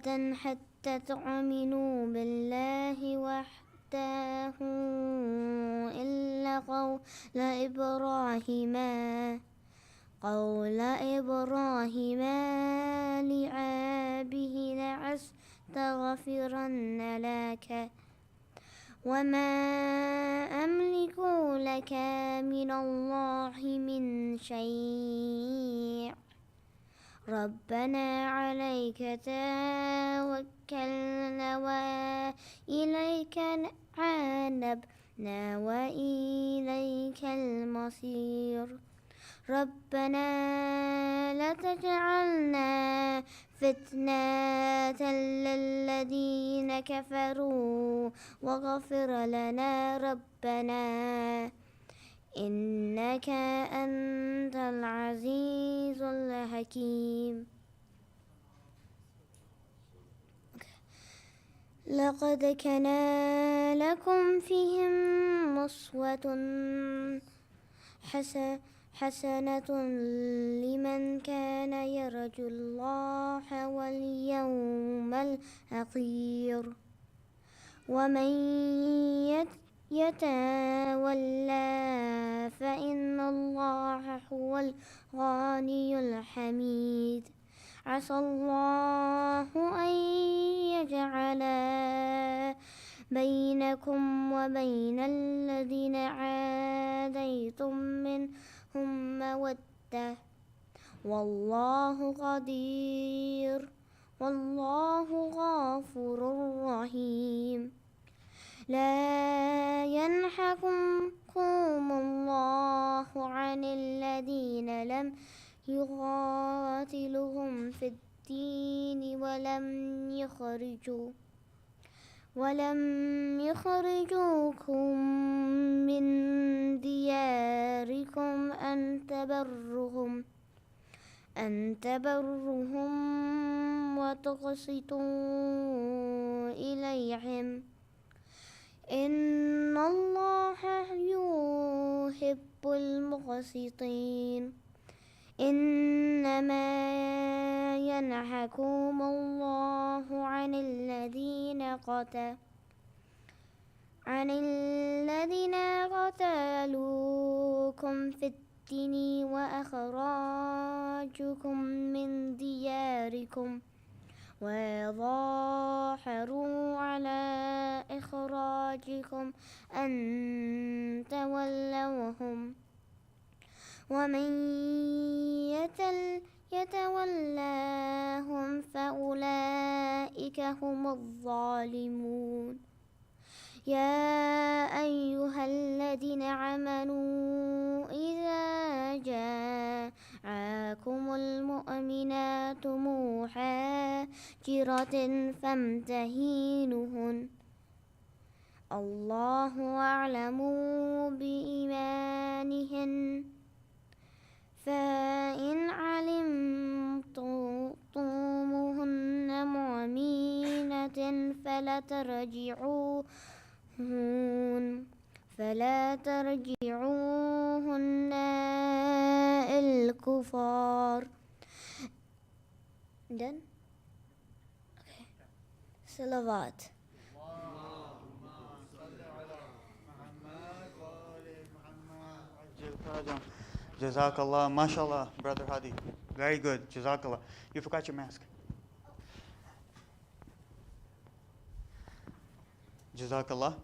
أبدا حتى تؤمنوا بالله وحده إلا قول إبراهيم لأبيه لأستغفرن لك وما أملك لك من الله من شيء ربنا عليك توكلنا وإليك أنبنا وإليك المصير ربنا لا تجعلنا فتنة للذين كفروا واغفر لنا ربنا إنك أنت العزيز الحكيم. لقد كان لكم فيهم أسوة حسنة لمن كان يرجو الله واليوم الأخير ومن يتولى فإن الله هو الغني الحميد عسى الله أن يجعل بينكم وبين الذين عاديتم منهم مودة والله قدير والله غفور رحيم. لا ينهاكم الله عن الذين لم يقاتلهم في الدين ولم يخرجوكم من دياركم أن تبرهم وتقسطوا إليهم إن الله يحب المقسطين. إنما ينهاكم الله عن الذين قتلوكم في الدين وأخرجوكم من دياركم وظاهروا على إخراجكم أن تولوهم ومن يتولهم فأولئك هم الظالمون. يا أيها الذين آمنوا إذا جاءكم المؤمنات مهاجرات فامتحنوهن الله أعلم بإيمانهن فإن علمتموهن مؤمنات فلا ترجعوهن الكفار. Done? Okay. Salawat. Jazakallah, mashallah, Brother Hadi. Very good, Jazakallah. You forgot your mask. Jazakallah.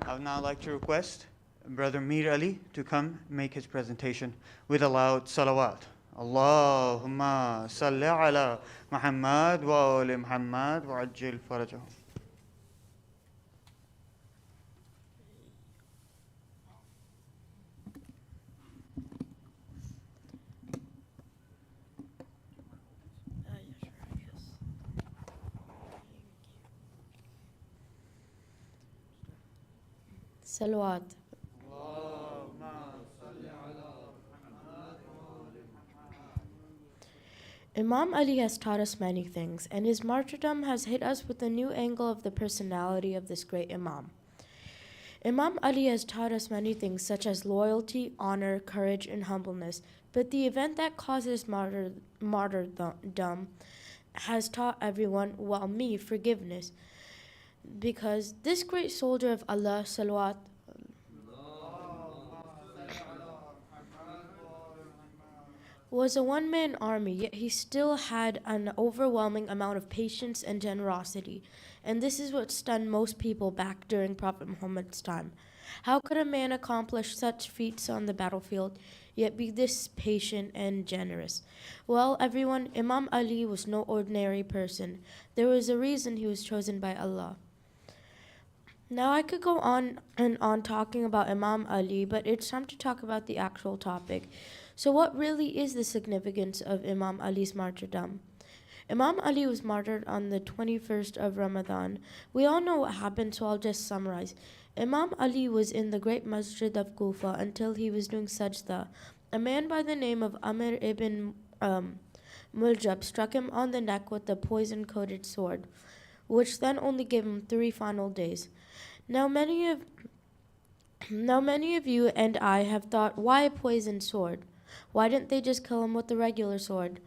I would now like to request Brother Mir Ali to come make his presentation with a loud salawat. Allahumma salli ala Muhammad wa ali Muhammad wa ajil farajahum. Salawat. Imam Ali has taught us many things, and his martyrdom has hit us with a new angle of the personality of this great Imam. Imam Ali has taught us many things such as loyalty, honor, courage, and humbleness, but the event that caused his martyrdom has taught everyone, while me, forgiveness. Because this great soldier of Allah, salawat, was a one-man army, yet he still had an overwhelming amount of patience and generosity. And this is what stunned most people back during Prophet Muhammad's time. How could a man accomplish such feats on the battlefield, yet be this patient and generous? Well, everyone, Imam Ali was no ordinary person. There was a reason he was chosen by Allah. Now I could go on and on talking about Imam Ali, but it's time to talk about the actual topic. So what really is the significance of Imam Ali's martyrdom? Imam Ali was martyred on the 21st of Ramadan. We all know what happened, so I'll just summarize. Imam Ali was in the great masjid of Kufa until he was doing sajda. A man by the name of Amr ibn Muljab struck him on the neck with a poison-coated sword, which then only gave him 3 final days. Now many of you and I have thought, why a poisoned sword? Why didn't they just kill him with a regular sword?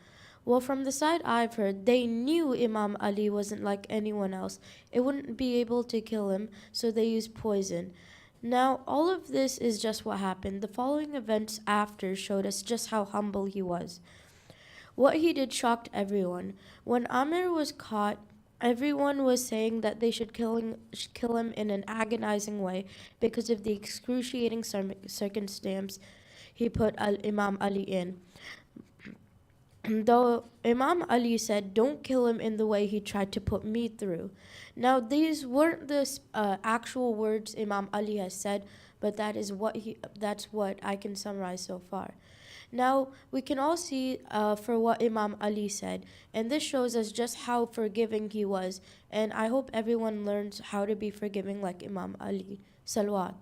Well, from the side I've heard, they knew Imam Ali wasn't like anyone else. It wouldn't be able to kill him, so they used poison. Now, all of this is just what happened. The following events after showed us just how humble he was. What he did shocked everyone. When Amr was caught, everyone was saying that they should kill him in an agonizing way because of the excruciating circumstance he put Imam Ali in. Though Imam Ali said, "Don't kill him in the way he tried to put me through." Now, these weren't the actual words Imam Ali has said, but that's what I can summarize so far. Now, we can all see for what Imam Ali said, and this shows us just how forgiving he was, and I hope everyone learns how to be forgiving like Imam Ali. Salawat.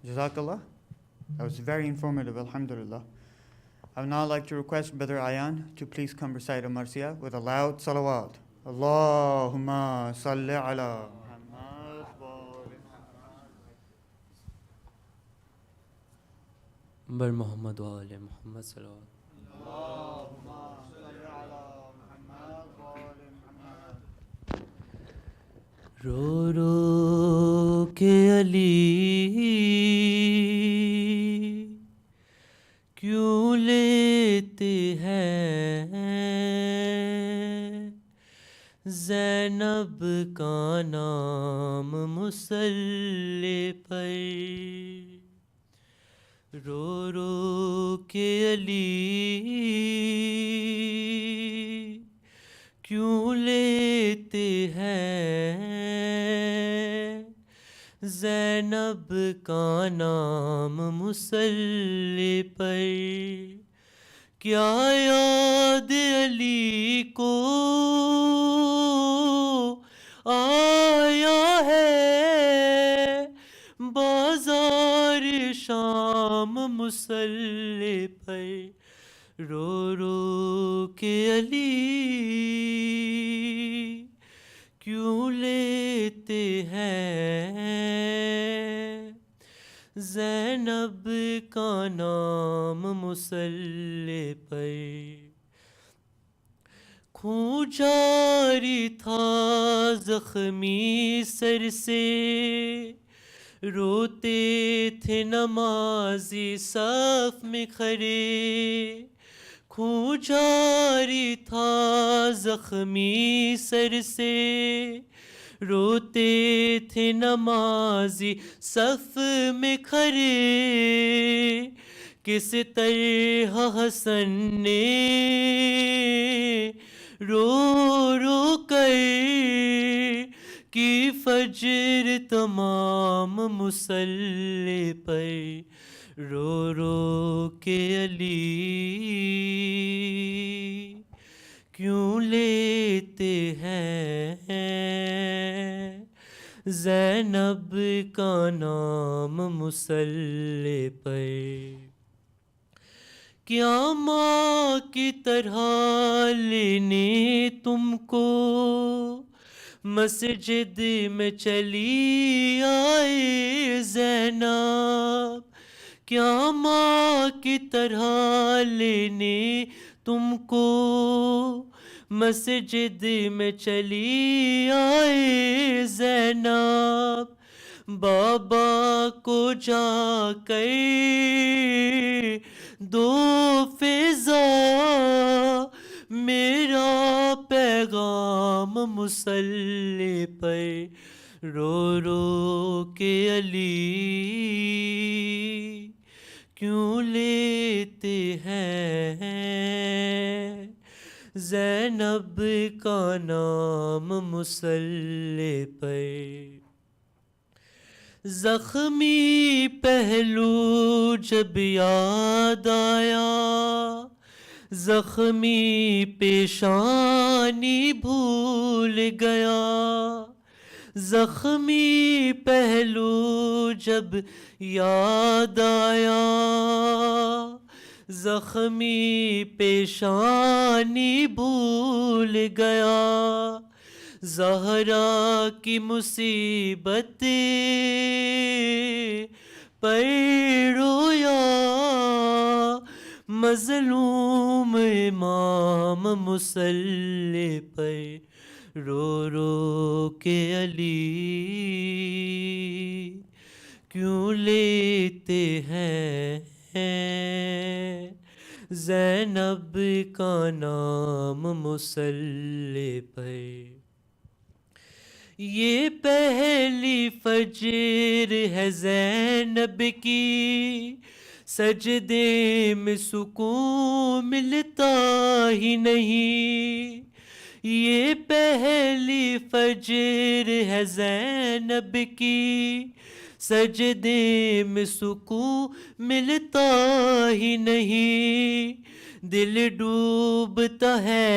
Jazakallah. That was very informative, alhamdulillah. I would now like to request Brother Ayan to please come recite a marsiya with a loud salawat. Allahumma salli ala Muhammad بر محمد و آل محمد صلوات. Allahumma salli ala Muhammad wa ali Muhammad. رو رو کے علی کیوں لیتے ہیں زینب کا نام مصلی پر رو رو کے علی کیوں لیتے ہیں زینب کا نام مصلی پر کیا یاد علی کو آیا ہے بازار شام مصلی پر رو رو کے علی کیوں لیتے ہیں زینب کا نام مصلی پر خون جاری تھا زخمی سر سے روتے تھے نمازی صف میں کھڑے خون جاری تھا زخمی سر سے روتے تھے نمازی صف میں کھڑے کس طرح حسن نے رو رو کر کی فجر تمام مصلی پر رو رو کے علی کیوں لیتے ہیں زینب کا نام مصلی پر کیا ماں کی طرح لینے تم کو مسجد میں چلی آئے زینب، کیا ماں کی طرح لینے تم کو، مسجد میں چلی آئے زینب، بابا کو جا کر دو فضا، میرا پیغام مصلی پر رو رو کے علی کیوں لیتے ہیں، زینب کا نام مصلی پر، زخمی پہلو جب یاد آیا، زخمی پیشانی بھول گیا، زخمی پہلو جب یاد آیا، زخمی پیشانی بھول گیا، زہرا کی مصیبت پر رویا، مظلوم امام مصلی پر رو رو کے علی کیوں لیتے ہیں، زینب کا نام مصلی پر، یہ پہلی فجر ہے زینب کی، سجدے میں سکون ملتا ہی نہیں، یہ پہلی فجر ہے زینب کی، سجدے میں سکون ملتا ہی نہیں، دل ڈوبتا ہے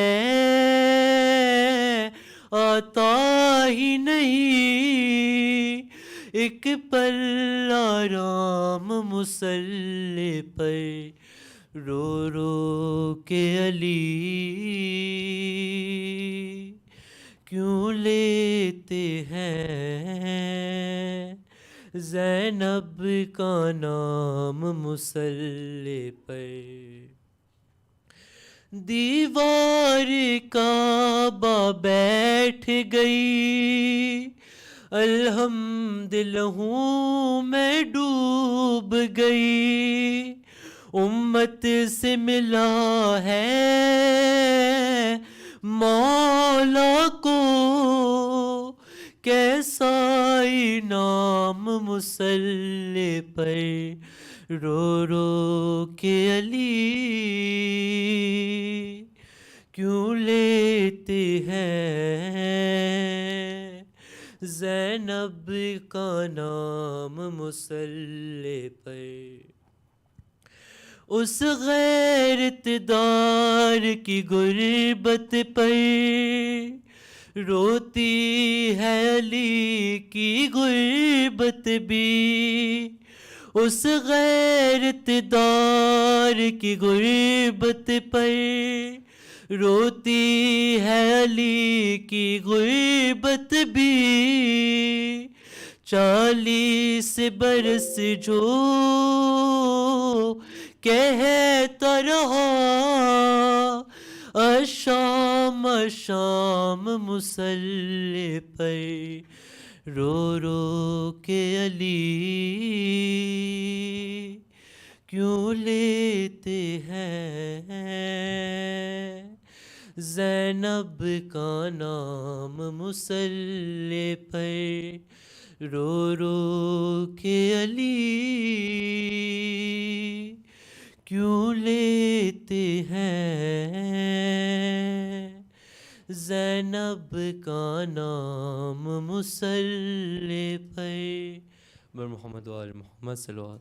آتا ہی نہیں، ایک پل آرام مصلی پر رو رو کے علی کیوں لیتے ہیں، زینب کا نام مصلی پر، دیوار کعبہ بیٹھ گئی، الحمد لہو میں ڈوب گئی، امت سے ملا ہے مولا کو، کیسا انعام مصلی پر رو رو کے علی کیوں لیتے ہیں، زینب کا نام مصلی پر، اس غیرت دار کی غربت پر روتی ہے علی کی غربت بھی، اس غیرت دار کی غربت پر روتی ہے علی کی غربت بھی، 40 برس جو کہتا رہا الشام الشام مصلی پر رو رو کے علی کیوں لیتے ہیں، زینب کا نام مصلی پر رو رو کے علی کیوں لیتے ہیں، زینب کا نام مصلی پر بر محمد و آل محمد صلوات۔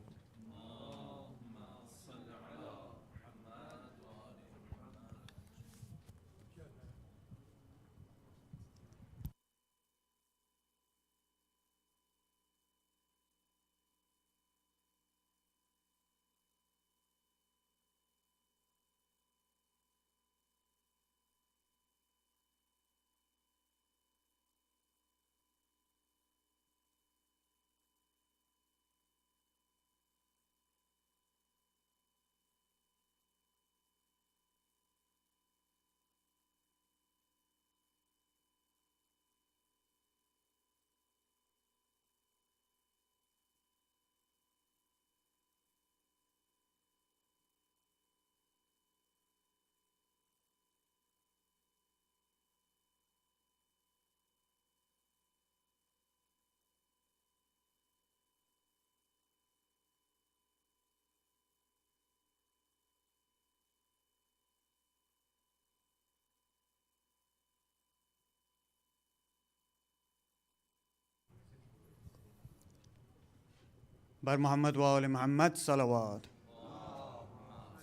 Bar Muhammad wa ali Muhammad salawat.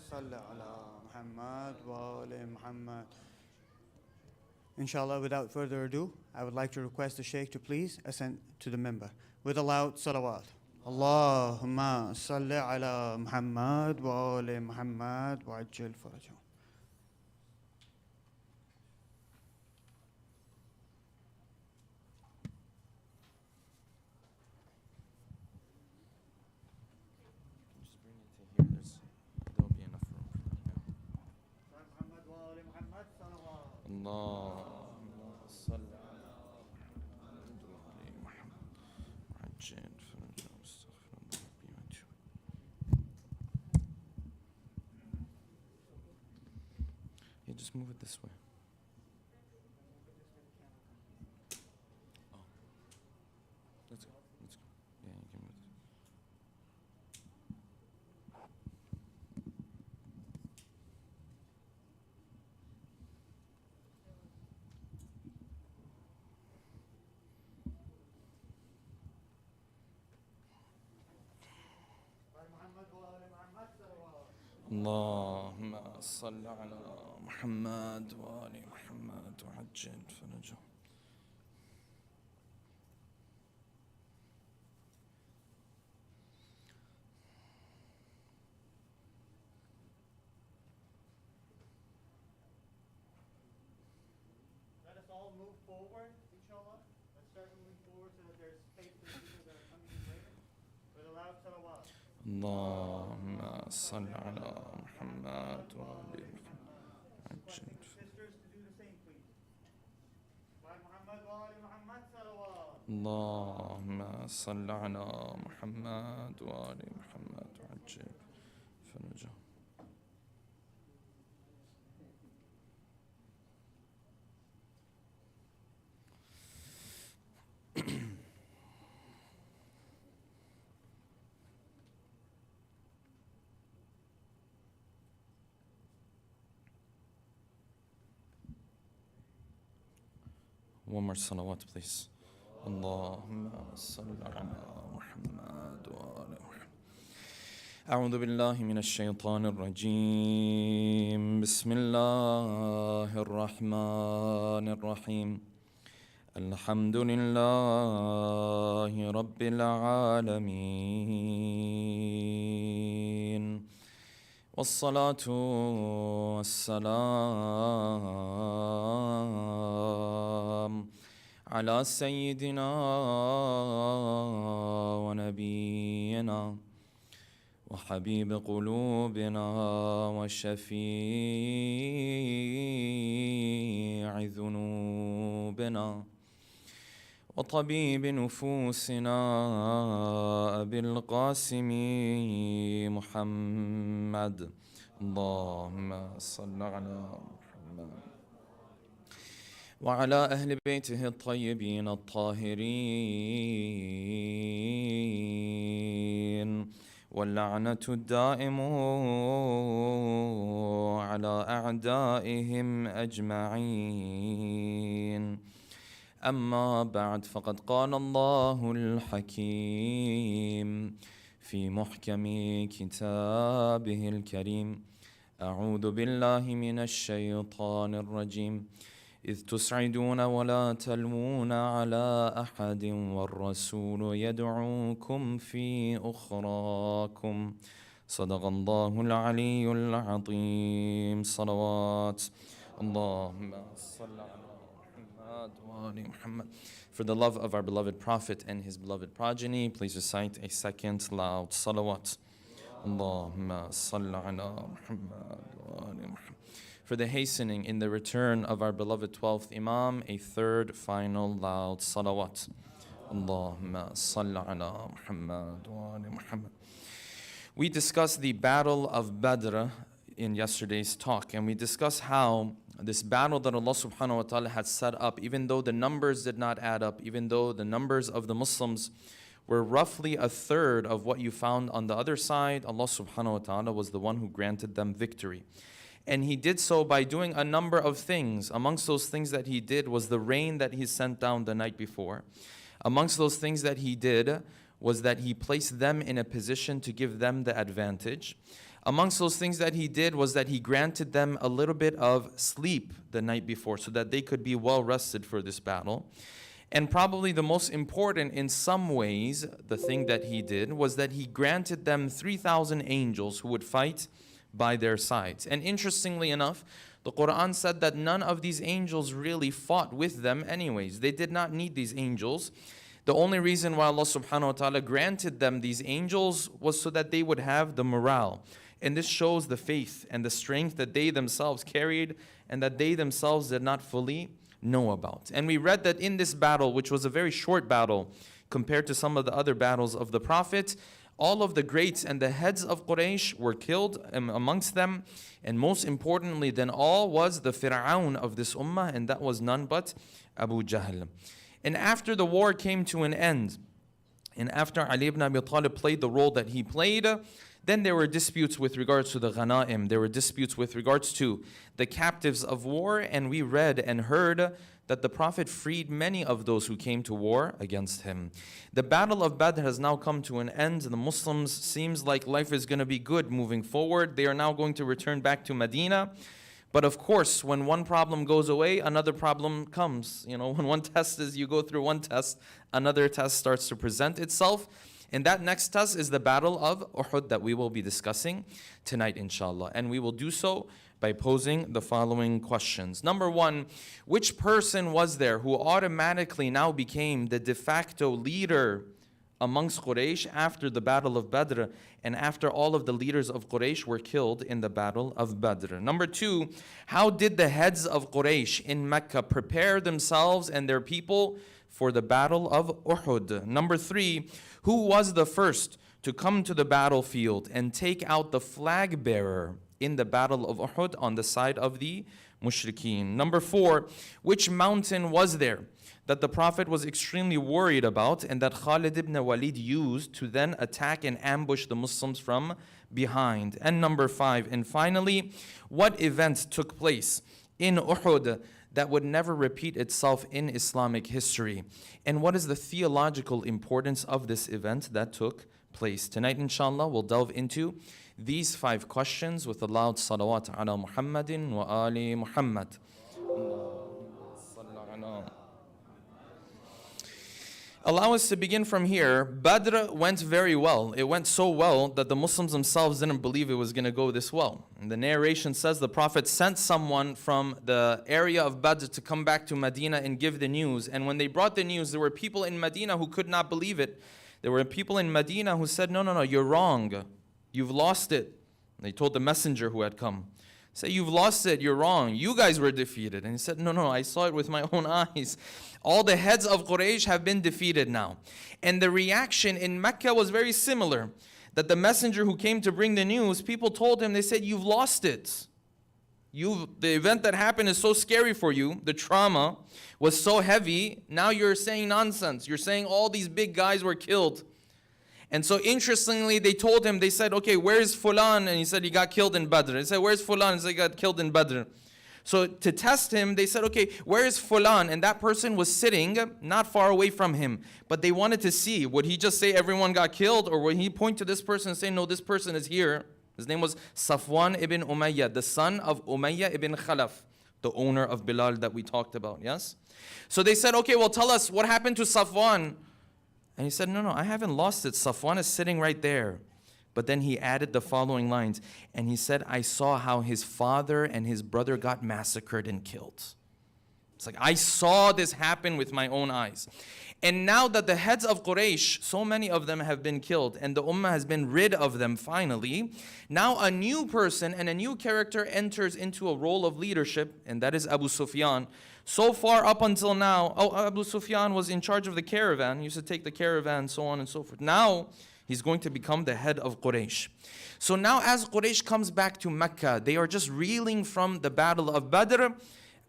Salli ala Muhammad wa ali Muhammad. Inshallah, without further ado, I would like to request the Shaykh to please ascend to the member with a loud salawat. Allahumma salli ala Muhammad wa ali Muhammad wa ajil farajah. Just bring it to here. There'll be enough room for them. Muhammad wa ali Muhammad salawat. اللهم صل على محمد وآل محمد وعجل فرجهم واستغفر الله ربي واتوب. Yeah, just move it this way. Oh, let's go. Let's go. Yeah, you can move it. اللهم صل على محمد وآل محمد وعجل فرجهم. Let us all move forward, inshallah. Let's start moving forward so that there's space for the people that are coming in later. With a loud salawat. اللهم صل على محمد وآل محمد عجل. Sisters to do the same, please. By Muhammad wa ali Muhammad salawat. اللهم صل على محمد وآل محمد وعجل فرجهم. One more salawat, please. اللهم صل على محمد وآل محمد. أعوذ بالله من الشيطان الرجيم. بسم الله الرحمن الرحيم. الحمد لله رب العالمين والصلاة والسلام على سيدنا ونبينا وحبيب قلوبنا وشفيع ذنوبنا وطبيب نفوسنا أبي القاسم محمد. اللهم صل على محمد وعلى أهل بيته الطيبين الطاهرين واللعنة الدائم على أعدائهم أجمعين. أما بعد، فقد قال الله الحكيم في محكم كتابه الكريم: أعوذ بالله من الشيطان الرجيم. إذ تسعدون ولا تلوون على أحد والرسول يدعوكم في أخراكم. صدق الله العلي العظيم. صلوات اللهم صل على Muhammad. For the love of our beloved Prophet and his beloved progeny, please recite a second loud salawat. Allahumma salli ala Muhammad wa ali Muhammad. For the hastening in the return of our beloved 12th Imam, a third final loud salawat. Allahumma salli ala Muhammad wa ali Muhammad. We discussed the battle of Badr in yesterday's talk, and we discussed how this battle that Allah subhanahu wa ta'ala had set up, even though the numbers did not add up, even though the numbers of the Muslims were roughly a third of what you found on the other side, Allah subhanahu wa ta'ala was the one who granted them victory. And He did so by doing a number of things. Amongst those things that He did was the rain that He sent down the night before. Amongst those things that He did was that he placed them in a position to give them the advantage. Amongst those things that he did was that he granted them a little bit of sleep the night before so that they could be well rested for this battle. And probably the most important in some ways, the thing that he did was that he granted them 3,000 angels who would fight by their sides. And interestingly enough, the Quran said that none of these angels really fought with them anyways. They did not need these angels. The only reason why Allah subhanahu wa ta'ala granted them these angels was so that they would have the morale. And this shows the faith and the strength that they themselves carried and that they themselves did not fully know about. And we read that in this battle, which was a very short battle compared to some of the other battles of the Prophet, all of the greats and the heads of Quraysh were killed amongst them. And most importantly than all was the Fir'aun of this ummah, and that was none but Abu Jahl. And after the war came to an end, and after Ali ibn Abi Talib played the role that he played, then there were disputes with regards to the ghanaim. There were disputes with regards to the captives of war, and we read and heard that the Prophet freed many of those who came to war against him. The Battle of Badr has now come to an end. The Muslims seems like life is going to be good moving forward. They are now going to return back to Medina. But of course, when one problem goes away, another problem comes. You know, when one test is, you go through one test, another test starts to present itself. And that next test is the Battle of Uhud that we will be discussing tonight, inshallah. And we will do so by posing the following questions. Number one, which person was there who automatically now became the de facto leader amongst Quraysh after the Battle of Badr and after all of the leaders of Quraysh were killed in the Battle of Badr? Number two, how did the heads of Quraysh in Mecca prepare themselves and their people for the Battle of Uhud? Number three, who was the first to come to the battlefield and take out the flag bearer in the Battle of Uhud on the side of the mushrikeen? Number four, which mountain was there that the Prophet was extremely worried about and that Khalid ibn Walid used to then attack and ambush the Muslims from behind? And number five, and finally, what event took place in Uhud that would never repeat itself in Islamic history? And what is the theological importance of this event that took place? Tonight, inshallah, we'll delve into these 5 questions with a loud salawat ala Muhammadin wa Ali Muhammad. Allow us to begin from here. Badr went very well. It went so well that the Muslims themselves didn't believe it was going to go this well. And the narration says the Prophet sent someone from the area of Badr to come back to Medina and give the news. And when they brought the news, there were people in Medina who could not believe it. There were people in Medina who said, no, you're wrong. You've lost it. And they told the messenger who had come, say, you've lost it, you're wrong. You guys were defeated. And he said, no, I saw it with my own eyes. All the heads of Quraysh have been defeated now. And the reaction in Mecca was very similar. That the messenger who came to bring the news, people told him, they said, you've lost it. The event that happened is so scary for you. The trauma was so heavy. Now you're saying nonsense. You're saying all these big guys were killed. And so interestingly, they told him, they said, okay, where's Fulan? And he said, he got killed in Badr. They said, where's Fulan? He said, he got killed in Badr. So to test him, they said, okay, where is Fulan? And that person was sitting not far away from him. But they wanted to see, would he just say everyone got killed? Or would he point to this person and say, no, this person is here? His name was Safwan ibn Umayyah, the son of Umayyah ibn Khalaf, the owner of Bilal that we talked about, yes? So they said, okay, well, tell us what happened to Safwan. And he said, no, I haven't lost it. Safwan is sitting right there. But then he added the following lines. And he said, I saw how his father and his brother got massacred and killed. It's like, I saw this happen with my own eyes. And now that the heads of Quraysh, so many of them have been killed, and the ummah has been rid of them finally, now a new person and a new character enters into a role of leadership, and that is Abu Sufyan. So far up until now, Abu Sufyan was in charge of the caravan. He used to take the caravan, so on and so forth. Now, he's going to become the head of Quraysh. So now as Quraysh comes back to Mecca, they are just reeling from the battle of Badr.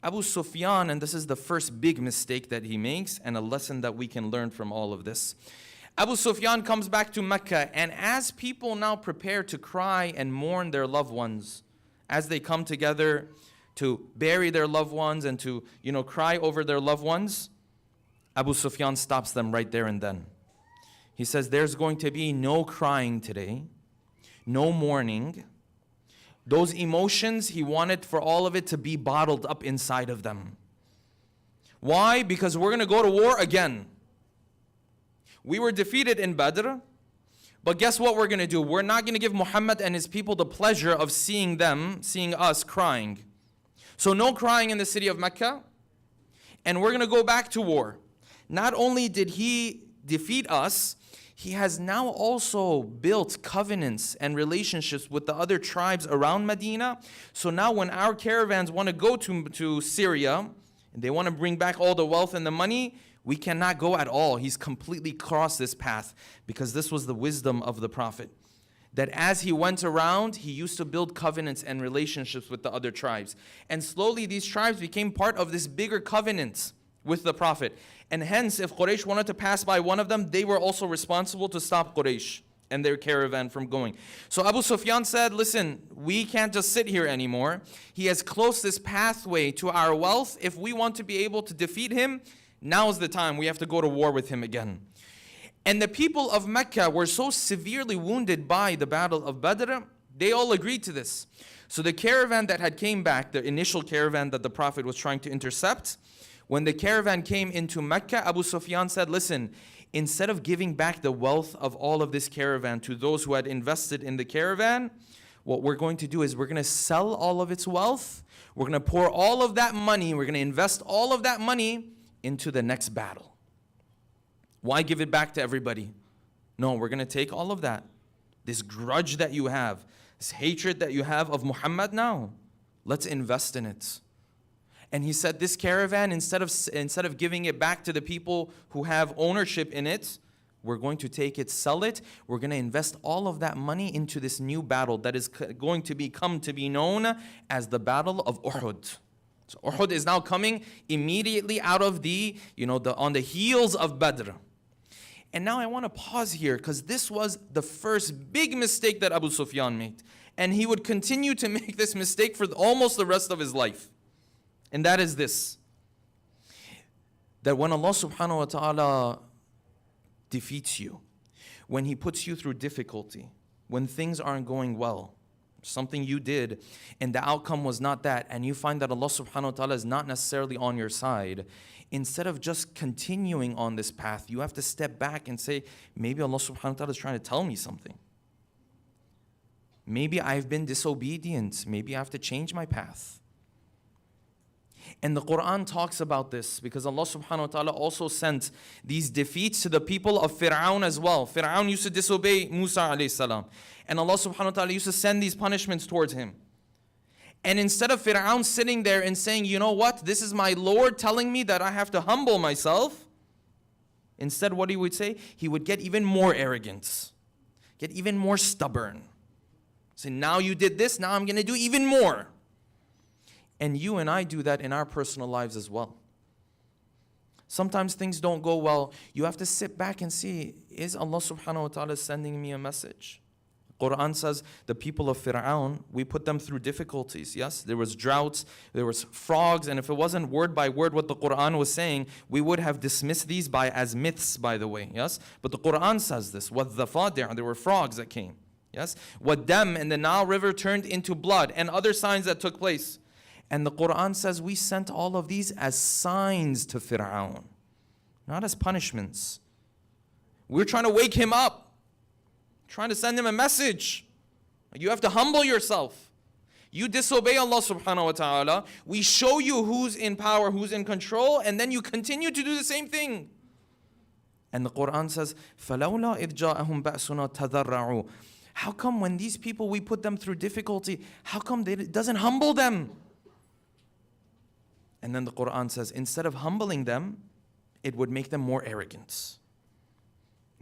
Abu Sufyan, and this is the first big mistake that he makes and a lesson that we can learn from all of this. Abu Sufyan comes back to Mecca, and as people now prepare to cry and mourn their loved ones, as they come together to bury their loved ones and to, cry over their loved ones, Abu Sufyan stops them right there and then. He says there's going to be no crying today, no mourning. Those emotions, he wanted for all of it to be bottled up inside of them. Why? Because we're going to go to war again. We were defeated in Badr, but guess what we're going to do? We're not going to give Muhammad and his people the pleasure of seeing us crying. So no crying in the city of Mecca, and we're going to go back to war. Not only did he defeat us, he has now also built covenants and relationships with the other tribes around Medina. So now when our caravans want to go to Syria, and they want to bring back all the wealth and the money, we cannot go at all. He's completely crossed this path, because this was the wisdom of the Prophet. That as he went around, he used to build covenants and relationships with the other tribes. And slowly these tribes became part of this bigger covenant with the Prophet. And hence, if Quraysh wanted to pass by one of them, they were also responsible to stop Quraysh and their caravan from going. So Abu Sufyan said, listen, we can't just sit here anymore. He has closed this pathway to our wealth. If we want to be able to defeat him, now's the time. We have to go to war with him again. And the people of Mecca were so severely wounded by the battle of Badr, they all agreed to this. So the caravan that had came back, the initial caravan that the Prophet was trying to intercept, when the caravan came into Mecca, Abu Sufyan said, listen, instead of giving back the wealth of all of this caravan to those who had invested in the caravan, what we're going to do is we're going to sell all of its wealth. We're going to pour all of that money, we're going to invest all of that money into the next battle. Why give it back to everybody? No, we're going to take all of that. This grudge that you have, this hatred that you have of Muhammad now, let's invest in it. And he said this caravan, instead of giving it back to the people who have ownership in it, we're going to take it, sell it. We're going to invest all of that money into this new battle that is going to come to be known as the Battle of Uhud. So Uhud is now coming immediately out of on the heels of Badr. And now I want to pause here, because this was the first big mistake that Abu Sufyan made. And he would continue to make this mistake for almost the rest of his life. And that is this: that when Allah subhanahu wa ta'ala defeats you, when He puts you through difficulty, when things aren't going well, something you did and the outcome was not that, and you find that Allah subhanahu wa ta'ala is not necessarily on your side, instead of just continuing on this path, you have to step back and say, maybe Allah subhanahu wa ta'ala is trying to tell me something. Maybe I've been disobedient. Maybe I have to change my path. And the Quran talks about this, because Allah subhanahu wa ta'ala also sent these defeats to the people of Fir'aun as well. Fir'aun used to disobey Musa alayhi salam. And Allah subhanahu wa ta'ala used to send these punishments towards him. And instead of Fir'aun sitting there and saying, you know what, this is my Lord telling me that I have to humble myself, instead what he would say, he would get even more arrogant, get even more stubborn. Say, now you did this, now I'm going to do even more. And you and I do that in our personal lives as well. Sometimes things don't go well. You have to sit back and see, is Allah subhanahu wa ta'ala sending me a message? Quran says the people of Fir'aun, we put them through difficulties. Yes, there was droughts, there was frogs, and if it wasn't word by word what the Quran was saying, we would have dismissed these as myths, by the way. Yes, but the Quran says this. وَالضَّفَادِعَ, there were frogs that came. Yes, وَالدَّمْ, and the Nile River turned into blood, and other signs that took place. And the Quran says we sent all of these as signs to Fir'aun, not as punishments. We're trying to wake him up, trying to send him a message. You have to humble yourself. You disobey Allah subhanahu wa ta'ala. We show you who's in power, who's in control, and then you continue to do the same thing. And the Quran says, فَلَوْلَا إِذْ جَاءَهُمْ بَأْسُنَا تَضَرَّعُوا. How come when these people, we put them through difficulty, how come it doesn't humble them? And then the Quran says, instead of humbling them, it would make them more arrogant.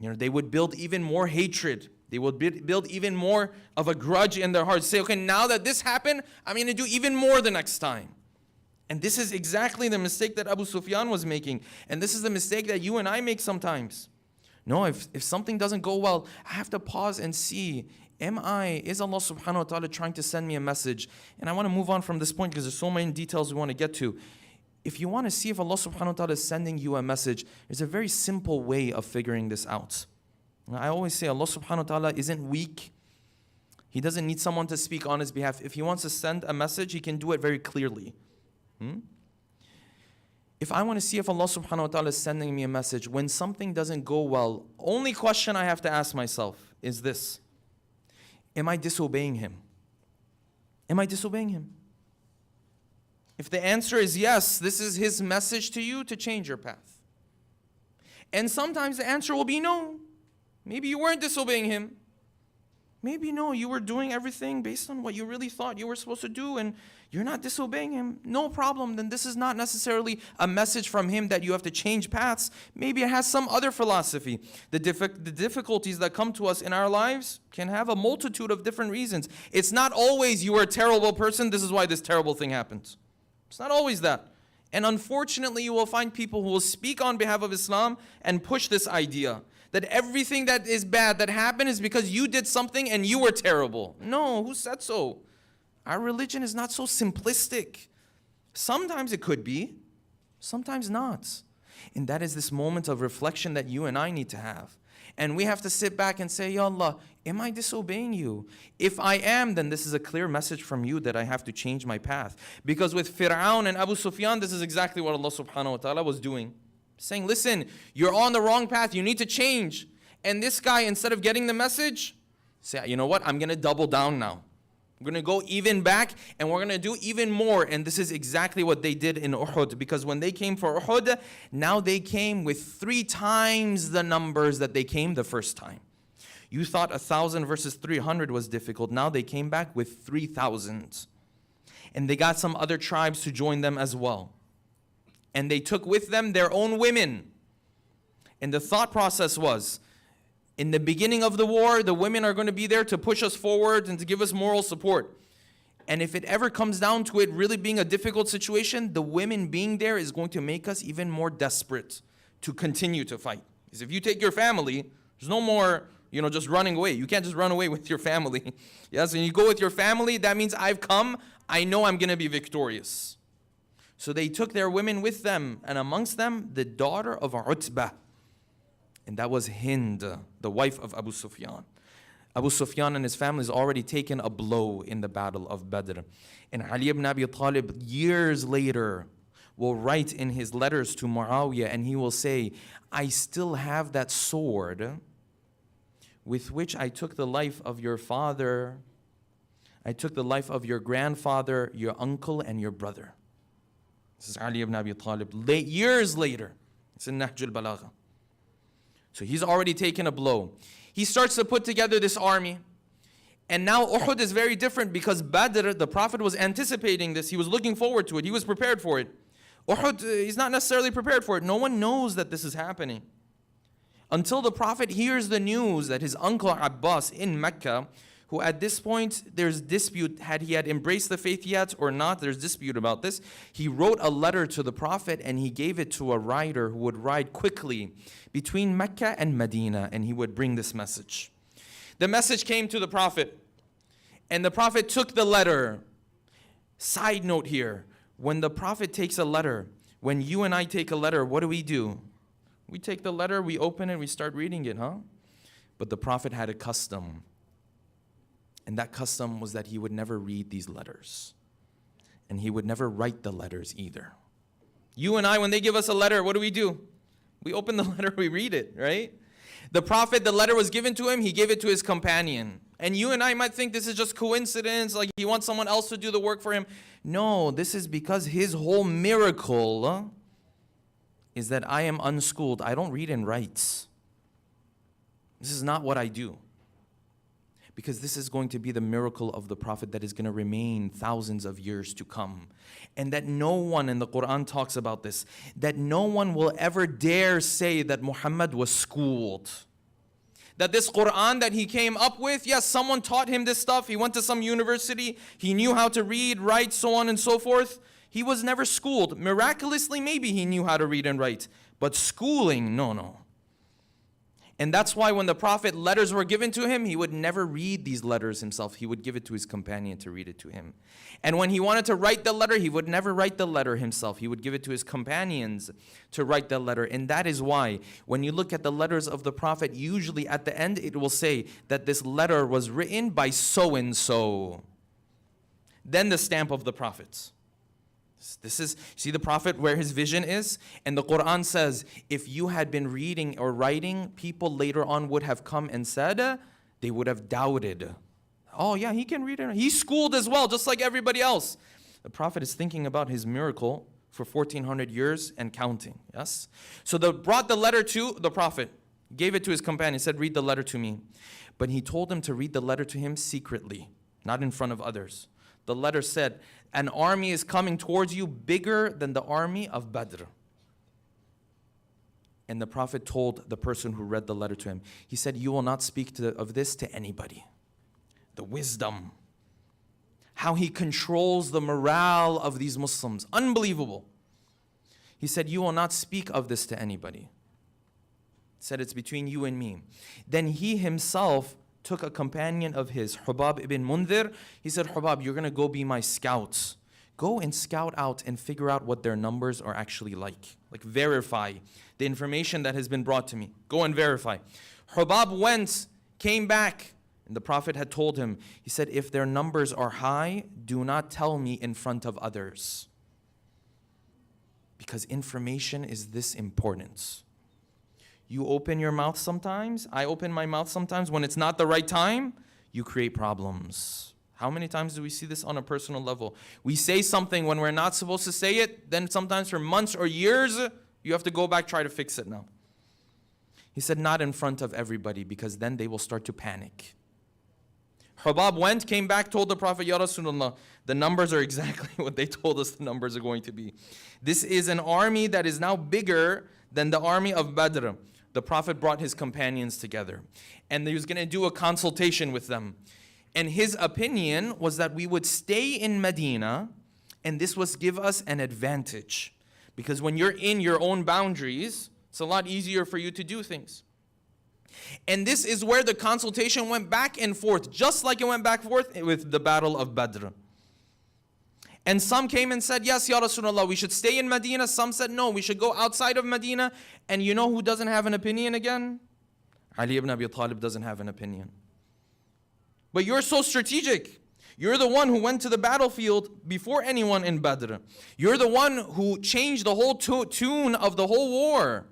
They would build even more hatred. They would build even more of a grudge in their hearts. Say, okay, now that this happened, I'm going to do even more the next time. And this is exactly the mistake that Abu Sufyan was making. And this is the mistake that you and I make sometimes. No, if something doesn't go well, I have to pause and see, is Allah subhanahu wa ta'ala trying to send me a message? And I want to move on from this point because there's so many details we want to get to. If you want to see if Allah subhanahu wa ta'ala is sending you a message, there's a very simple way of figuring this out. I always say Allah subhanahu wa ta'ala isn't weak. He doesn't need someone to speak on his behalf. If he wants to send a message, he can do it very clearly. If I want to see if Allah subhanahu wa ta'ala is sending me a message, when something doesn't go well, only question I have to ask myself is this: am I disobeying Him? Am I disobeying Him? If the answer is yes, this is His message to you to change your path. And sometimes the answer will be no. Maybe you weren't disobeying Him. Maybe no, you were doing everything based on what you really thought you were supposed to do and you're not disobeying Him. No problem, then this is not necessarily a message from Him that you have to change paths. Maybe it has some other philosophy. The difficulties that come to us in our lives can have a multitude of different reasons. It's not always you are a terrible person, this is why this terrible thing happens. It's not always that. And unfortunately, you will find people who will speak on behalf of Islam and push this idea that everything that is bad that happened is because you did something and you were terrible. No, who said so? Our religion is not so simplistic. Sometimes it could be, sometimes not. And that is this moment of reflection that you and I need to have. And we have to sit back and say, Ya Allah, am I disobeying you? If I am, then this is a clear message from you that I have to change my path. Because with Fir'aun and Abu Sufyan, this is exactly what Allah subhanahu wa ta'ala was doing. Saying, listen, you're on the wrong path, you need to change. And this guy, instead of getting the message, say, you know what, I'm going to double down now. I'm going to go even back and we're going to do even more. And this is exactly what they did in Uhud. Because when they came for Uhud, now they came with 3 times the numbers that they came the first time. You thought 1,000 versus 300 was difficult. Now they came back with 3,000. And they got some other tribes to join them as well. And they took with them their own women. And the thought process was, in the beginning of the war, the women are going to be there to push us forward and to give us moral support. And if it ever comes down to it really being a difficult situation, the women being there is going to make us even more desperate to continue to fight. Because if you take your family, there's no more, just running away. You can't just run away with your family. Yes, when you go with your family, that means I've come, I know I'm going to be victorious. So they took their women with them, and amongst them, the daughter of Utbah. And that was Hind, the wife of Abu Sufyan. Abu Sufyan and his family has already taken a blow in the battle of Badr. And Ali ibn Abi Talib, years later, will write in his letters to Muawiyah, and he will say, I still have that sword with which I took the life of your father, I took the life of your grandfather, your uncle, and your brother. This is Ali ibn Abi Talib, years later. It's in Nahj al-Balagha. So he's already taken a blow. He starts to put together this army. And now Uhud is very different because Badr, the Prophet was anticipating this. He was looking forward to it. He was prepared for it. Uhud, he's not necessarily prepared for it. No one knows that this is happening. Until the Prophet hears the news that his uncle Abbas in Mecca, who at this point, there's dispute, had he had embraced the faith yet or not, there's dispute about this. He wrote a letter to the Prophet and he gave it to a rider who would ride quickly between Mecca and Medina, and he would bring this message. The message came to the Prophet, and the Prophet took the letter. Side note here, when the Prophet takes a letter, when you and I take a letter, what do? We take the letter, we open it, we start reading it, huh? But the Prophet had a custom. And that custom was that he would never read these letters. And he would never write the letters either. You and I, when they give us a letter, what do? We open the letter, we read it, right? The Prophet, the letter was given to him, he gave it to his companion. And you and I might think this is just coincidence, like he wants someone else to do the work for him. No, this is because his whole miracle is that I am unschooled. I don't read and write. This is not what I do. Because this is going to be the miracle of the Prophet that is going to remain thousands of years to come. And that no one, in the Quran talks about this, that no one will ever dare say that Muhammad was schooled. That this Quran that he came up with, yes, someone taught him this stuff. He went to some university. He knew how to read, write, so on and so forth. He was never schooled. Miraculously, maybe he knew how to read and write. But schooling, no. And that's why when the Prophet letters were given to him, he would never read these letters himself. He would give it to his companion to read it to him. And when he wanted to write the letter, he would never write the letter himself. He would give it to his companions to write the letter. And that is why when you look at the letters of the Prophet, usually at the end it will say that this letter was written by so-and-so. Then the stamp of the Prophet. This is, see the Prophet where his vision is? And the Quran says, if you had been reading or writing, people later on would have come and said, they would have doubted. Oh yeah, he can read it. He's schooled as well, just like everybody else. The Prophet is thinking about his miracle for 1400 years and counting, yes? So they brought the letter to the Prophet, gave it to his companion, said, read the letter to me. But he told him to read the letter to him secretly, not in front of others. The letter said, an army is coming towards you bigger than the army of Badr. And the Prophet told the person who read the letter to him, he said, you will not speak of this to anybody. The wisdom, how he controls the morale of these Muslims, unbelievable. He said, you will not speak of this to anybody. He said, it's between you and me. Then he himself took a companion of his, Hubab ibn Mundhir. He said, Hubab, you're going to go be my scouts. Go and scout out and figure out what their numbers are actually like verify the information that has been brought to me. Go and verify. Hubab went, came back, and the Prophet had told him, he said, if their numbers are high, do not tell me in front of others. Because information is this important. You open your mouth sometimes, I open my mouth sometimes, when it's not the right time, you create problems. How many times do we see this on a personal level? We say something when we're not supposed to say it, then sometimes for months or years, you have to go back, try to fix it now. He said, not in front of everybody, because then they will start to panic. Hubab went, came back, told the Prophet, Ya Rasulullah, the numbers are exactly what they told us the numbers are going to be. This is an army that is now bigger than the army of Badr. The Prophet brought his companions together, and he was going to do a consultation with them. And his opinion was that we would stay in Medina, and this was give us an advantage. Because when you're in your own boundaries, it's a lot easier for you to do things. And this is where the consultation went back and forth, just like it went back and forth with the Battle of Badr. And some came and said, yes, Ya Rasulullah, we should stay in Medina. Some said, no, we should go outside of Medina. And you know who doesn't have an opinion again? Ali ibn Abi Talib doesn't have an opinion. But you're so strategic. You're the one who went to the battlefield before anyone in Badr. You're the one who changed the whole tune of the whole war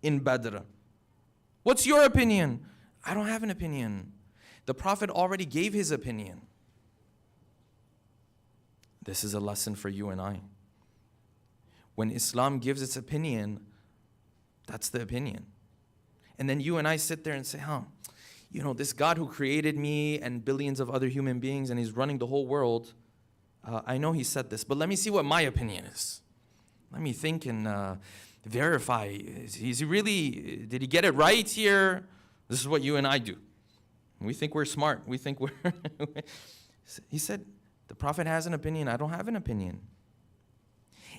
in Badr. What's your opinion? I don't have an opinion. The Prophet already gave his opinion. This is a lesson for you and I. When Islam gives its opinion, that's the opinion. And then you and I sit there and say, you know, this God who created me and billions of other human beings and he's running the whole world, I know he said this, but let me see what my opinion is. Let me think and verify. Is he really, did he get it right here? This is what you and I do. We think we're smart. We think we're... He said, the Prophet has an opinion, I don't have an opinion.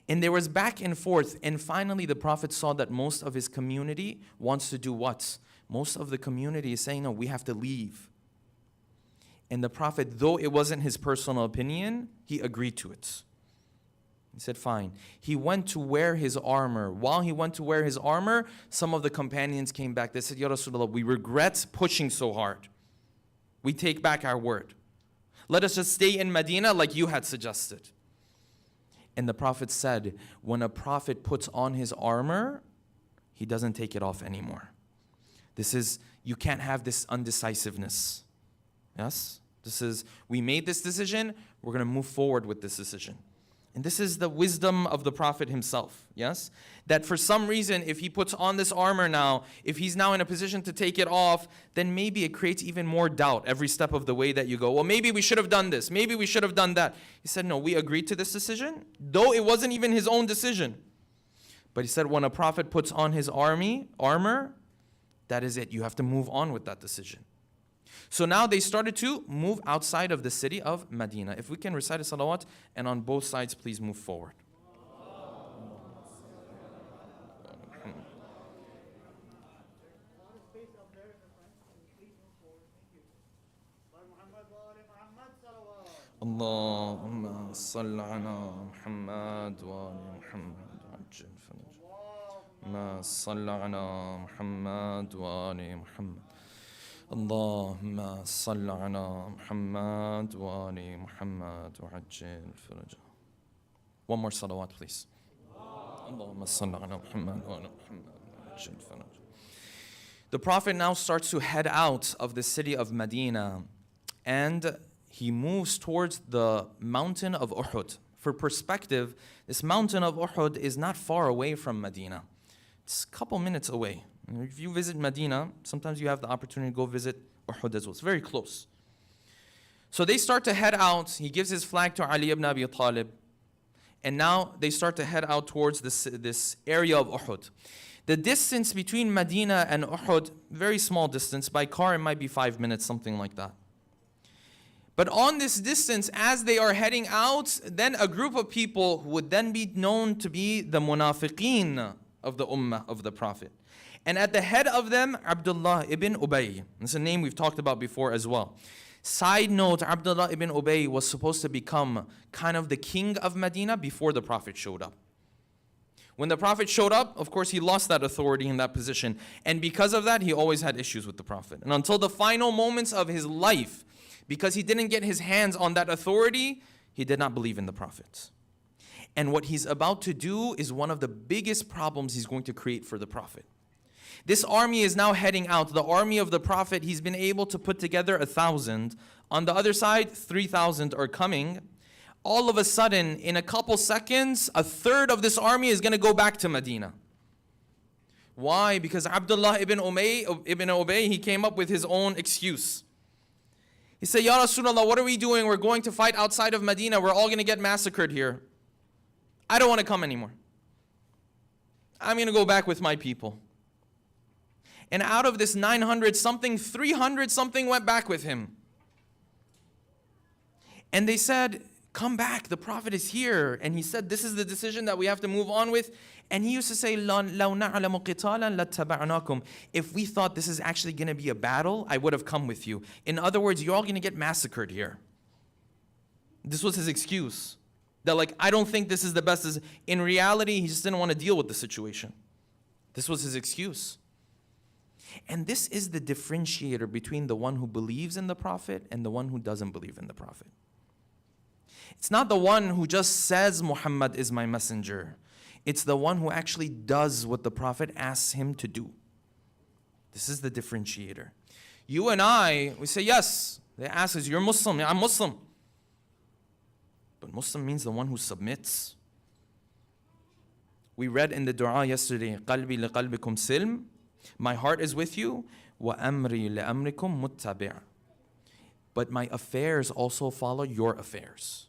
And there was back and forth, and finally the Prophet saw that most of his community wants to do what? Most of the community is saying, no, we have to leave. And the Prophet, though it wasn't his personal opinion, he agreed to it. He said, fine. He went to wear his armor. While he went to wear his armor, some of the companions came back. They said, Ya Rasulullah, we regret pushing so hard. We take back our word. Let us just stay in Medina like you had suggested. And the Prophet said, when a prophet puts on his armor, he doesn't take it off anymore. This is, you can't have this undecisiveness. Yes? This is, we made this decision, we're going to move forward with this decision. And this is the wisdom of the Prophet himself, yes? That for some reason, if he puts on this armor now, if he's now in a position to take it off, then maybe it creates even more doubt every step of the way that you go. Well, maybe we should have done this. Maybe we should have done that. He said, no, we agreed to this decision, though it wasn't even his own decision. But he said, when a Prophet puts on his armor, that is it. You have to move on with that decision. So now they started to move outside of the city of Medina. If we can recite a salawat, and on both sides, please move forward. اللهم صل على محمد وآل محمد وعجل فرجه. اللهم صل على محمد وآل محمد. اللهم صل على محمد وآل محمد وعجل فرجه. One more salawat, please. اللهم صل على محمد وآل محمد وعجل فرجه. The Prophet now starts to head out of the city of Medina, and he moves towards the mountain of Uhud. For perspective, this mountain of Uhud is not far away from Medina. It's a couple minutes away. If you visit Medina, sometimes you have the opportunity to go visit Uhud as well. It's very close. So they start to head out. He gives his flag to Ali ibn Abi Talib. And now they start to head out towards this area of Uhud. The distance between Medina and Uhud, very small distance. By car, it might be 5 minutes, something like that. But on this distance, as they are heading out, then a group of people who would then be known to be the munafiqeen of the ummah of the Prophet. And at the head of them, Abdullah ibn Ubay. It's a name we've talked about before as well. Side note, Abdullah ibn Ubay was supposed to become kind of the king of Medina before the Prophet showed up. When the Prophet showed up, of course, he lost that authority in that position. And because of that, he always had issues with the Prophet. And until the final moments of his life, because he didn't get his hands on that authority, he did not believe in the Prophet. And what he's about to do is one of the biggest problems he's going to create for the Prophet. This army is now heading out. The army of the Prophet, he's been able to put together 1,000. On the other side, 3,000 are coming. All of a sudden, in a couple seconds, a third of this army is going to go back to Medina. Why? Because Abdullah ibn Ubay, he came up with his own excuse. He said, Ya Rasulullah, what are we doing? We're going to fight outside of Medina. We're all going to get massacred here. I don't want to come anymore. I'm going to go back with my people. And out of this 900 something, 300 something went back with him. And they said, come back, the Prophet is here. And he said, this is the decision that we have to move on with. And he used to say, لَوْ نَعْلَمُ قِتَالًا لَاتَّبَعْنَاكُمْ. If we thought this is actually going to be a battle, I would have come with you. In other words, you're all going to get massacred here. This was his excuse. That like, I don't think this is the best. In reality, he just didn't want to deal with the situation. This was his excuse. And this is the differentiator between the one who believes in the Prophet and the one who doesn't believe in the Prophet. It's not the one who just says Muhammad is my messenger. It's the one who actually does what the Prophet asks him to do. This is the differentiator. You and I, we say yes. They ask us, you're Muslim. Yeah, I'm Muslim. But Muslim means the one who submits. We read in the dua yesterday, قَلْبِي لِقَلْبِكُمْ سِلْمٍ. My heart is with you. وَأَمْرِي لِأَمْرِكُمْ مُتَّبِعٍ. But my affairs also follow your affairs.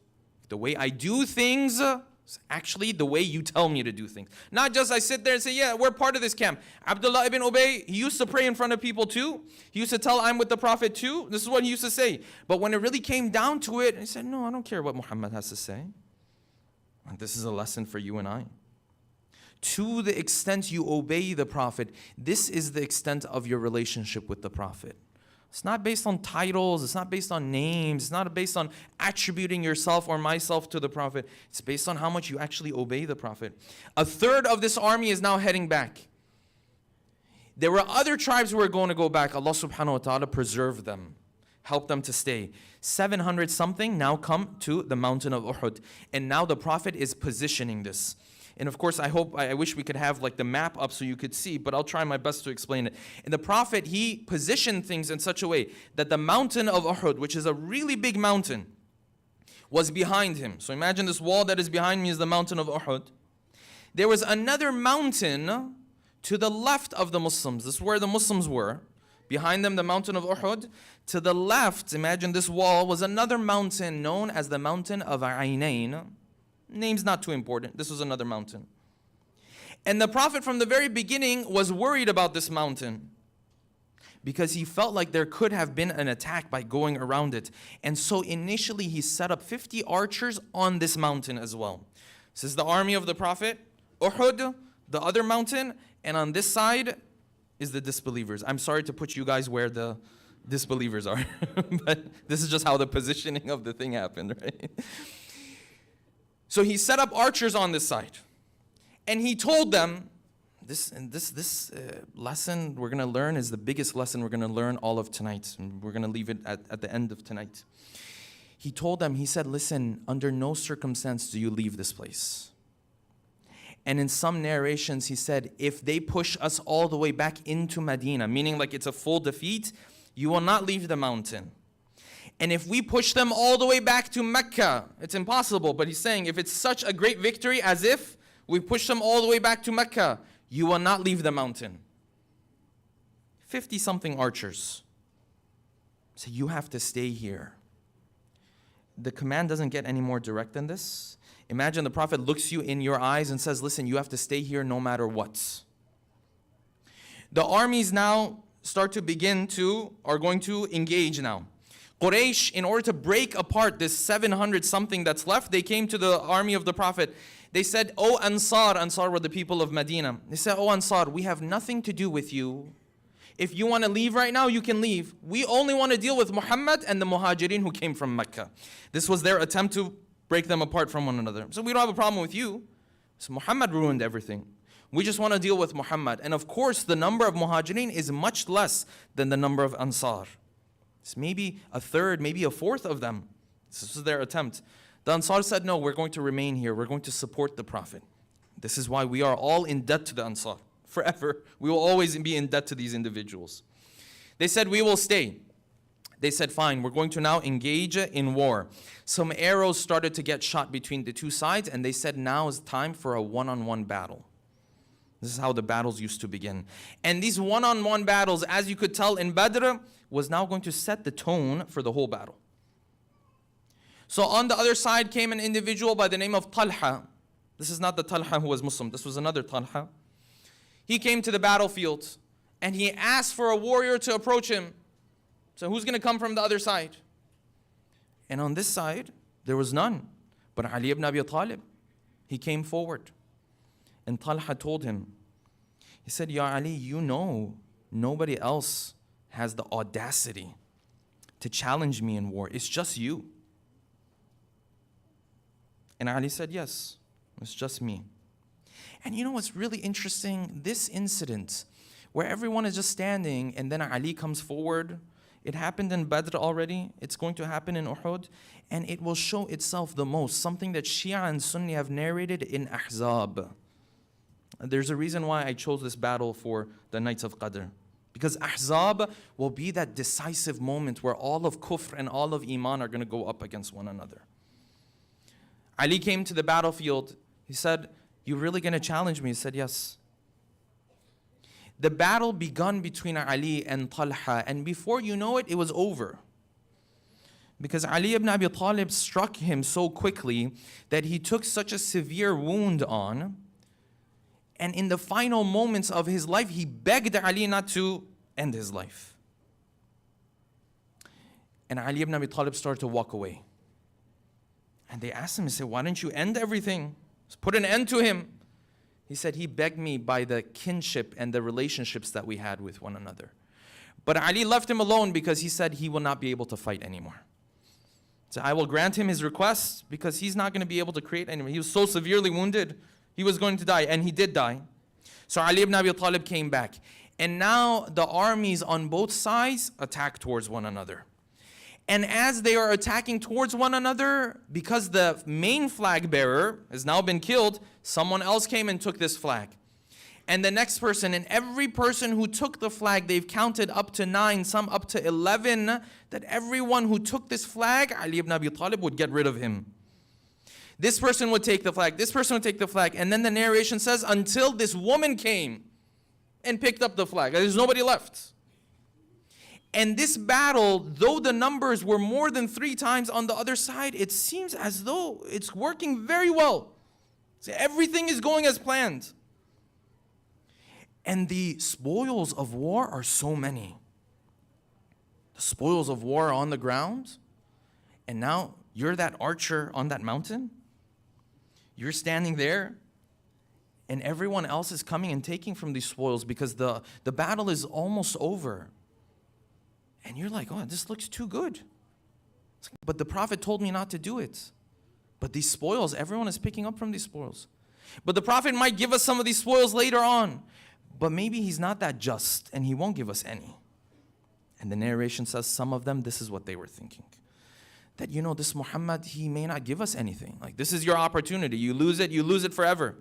The way I do things is actually the way you tell me to do things. Not just I sit there and say, yeah, we're part of this camp. Abdullah ibn Ubay, he used to pray in front of people too. He used to tell, I'm with the Prophet too. This is what he used to say. But when it really came down to it, he said, no, I don't care what Muhammad has to say. And this is a lesson for you and I. To the extent you obey the Prophet, this is the extent of your relationship with the Prophet. It's not based on titles, it's not based on names, it's not based on attributing yourself or myself to the Prophet. It's based on how much you actually obey the Prophet. A third of this army is now heading back. There were other tribes who were going to go back. Allah subhanahu wa ta'ala preserved them, helped them to stay. 700 something now come to the mountain of Uhud. And now the Prophet is positioning this. And of course, I wish we could have like the map up so you could see, but I'll try my best to explain it. And the Prophet, he positioned things in such a way that the mountain of Uhud, which is a really big mountain, was behind him. So imagine this wall that is behind me is the mountain of Uhud. There was another mountain to the left of the Muslims. This is where the Muslims were. Behind them, the mountain of Uhud. To the left, imagine this wall, was another mountain known as the mountain of Aynain. Name's not too important. This was another mountain. And the Prophet from the very beginning was worried about this mountain because he felt like there could have been an attack by going around it. And so initially he set up 50 archers on this mountain as well. This is the army of the Prophet, Uhud, the other mountain, and on this side is the disbelievers. I'm sorry to put you guys where the disbelievers are. But this is just how the positioning of the thing happened, right? So he set up archers on this side. And he told them, this lesson we're going to learn is the biggest lesson we're going to learn all of tonight. And we're going to leave it at the end of tonight. He told them, he said, listen, under no circumstance do you leave this place. And in some narrations, he said, if they push us all the way back into Medina, meaning like it's a full defeat, you will not leave the mountain. And if we push them all the way back to Mecca, it's impossible. But he's saying, if it's such a great victory as if we push them all the way back to Mecca, you will not leave the mountain. 50-something archers. So you have to stay here. The command doesn't get any more direct than this. Imagine the Prophet looks you in your eyes and says, listen, you have to stay here no matter what. The armies now are going to engage now. Quraysh, in order to break apart this 700 something that's left, they came to the army of the Prophet. They said, "O Ansar were the people of Medina. They said, "O Ansar, we have nothing to do with you. If you want to leave right now, you can leave. We only want to deal with Muhammad and the Muhajirin who came from Mecca." This was their attempt to break them apart from one another. So we don't have a problem with you. So Muhammad ruined everything. We just want to deal with Muhammad. And of course, the number of Muhajirin is much less than the number of Ansar. It's maybe a third, maybe a fourth of them. This was their attempt. The Ansar said, no, we're going to remain here. We're going to support the Prophet. This is why we are all in debt to the Ansar. Forever. We will always be in debt to these individuals. They said, we will stay. They said, fine, we're going to now engage in war. Some arrows started to get shot between the two sides, and they said, now is time for a one-on-one battle. This is how the battles used to begin. And these one-on-one battles, as you could tell in Badr, was now going to set the tone for the whole battle. So on the other side came an individual by the name of Talha. This is not the Talha who was Muslim. This was another Talha. He came to the battlefield and he asked for a warrior to approach him. So who's going to come from the other side? And on this side, there was none. But Ali ibn Abi Talib, he came forward. And Talha told him, he said, Ya Ali, you know nobody else has the audacity to challenge me in war. It's just you. And Ali said, yes, it's just me. And you know what's really interesting? This incident where everyone is just standing and then Ali comes forward, it happened in Badr already. It's going to happen in Uhud. And it will show itself the most, something that Shia and Sunni have narrated in Ahzab. There's a reason why I chose this battle for the Nights of Qadr. Because Ahzab will be that decisive moment where all of Kufr and all of Iman are going to go up against one another. Ali came to the battlefield. He said, you really going to challenge me? He said, yes. The battle begun between Ali and Talha, and before you know it, it was over. Because Ali ibn Abi Talib struck him so quickly that he took such a severe wound on, and in the final moments of his life, he begged Ali not to end his life. And Ali ibn Abi Talib started to walk away. And they asked him, he said, why don't you end everything? Just put an end to him. He said, he begged me by the kinship and the relationships that we had with one another. But Ali left him alone because he said he will not be able to fight anymore. So I will grant him his request because he's not going to be able to create anymore. He was so severely wounded, he was going to die, and he did die. So Ali ibn Abi Talib came back. And now the armies on both sides attack towards one another. And as they are attacking towards one another, because the main flag bearer has now been killed, someone else came and took this flag. And the next person, and every person who took the flag, they've counted up to 9, some up to 11, that everyone who took this flag, Ali ibn Abi Talib would get rid of him. This person would take the flag, this person would take the flag, and then the narration says, until this woman came and picked up the flag. There's nobody left. And this battle, though the numbers were more than 3 times on the other side, it seems as though it's working very well. So everything is going as planned. And the spoils of war are so many. The spoils of war are on the ground. And now you're that archer on that mountain. You're standing there. And everyone else is coming and taking from these spoils because the battle is almost over. And you're like, oh, this looks too good. But the Prophet told me not to do it. But these spoils, everyone is picking up from these spoils. But the Prophet might give us some of these spoils later on. But maybe he's not that just and he won't give us any. And the narration says some of them, this is what they were thinking. That, this Muhammad, he may not give us anything. Like, this is your opportunity. You lose it forever.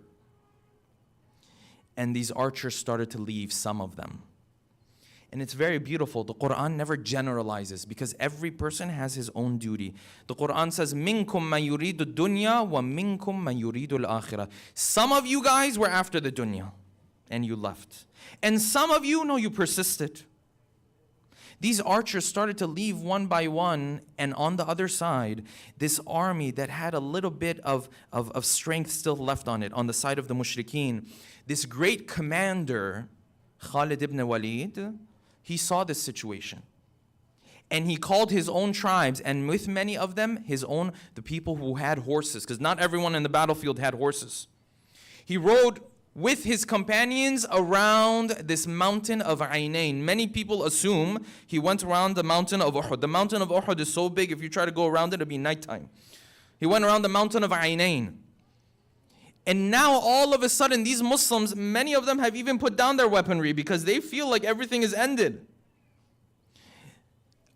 And these archers started to leave, some of them. And it's very beautiful. The Quran never generalizes because every person has his own duty. The Quran says, مِنْكُمْ مَنْ يُرِيدُ الدُّنْيَا وَمِنْكُمْ مَنْ يُرِيدُ الْآخِرَةِ. Some of you guys were after the dunya and you left. And some of you, no, you persisted. These archers started to leave one by one, and on the other side, this army that had a little bit of strength still left on it, on the side of the mushrikeen, this great commander, Khalid ibn Walid, he saw this situation. And he called his own tribes, and with many of them, the people who had horses, because not everyone in the battlefield had horses. He rode with his companions around this mountain of Aynain. Many people assume he went around the mountain of Uhud. The mountain of Uhud is so big, if you try to go around it, it'll be nighttime. He went around the mountain of Aynain. And now all of a sudden, these Muslims, many of them have even put down their weaponry because they feel like everything is ended.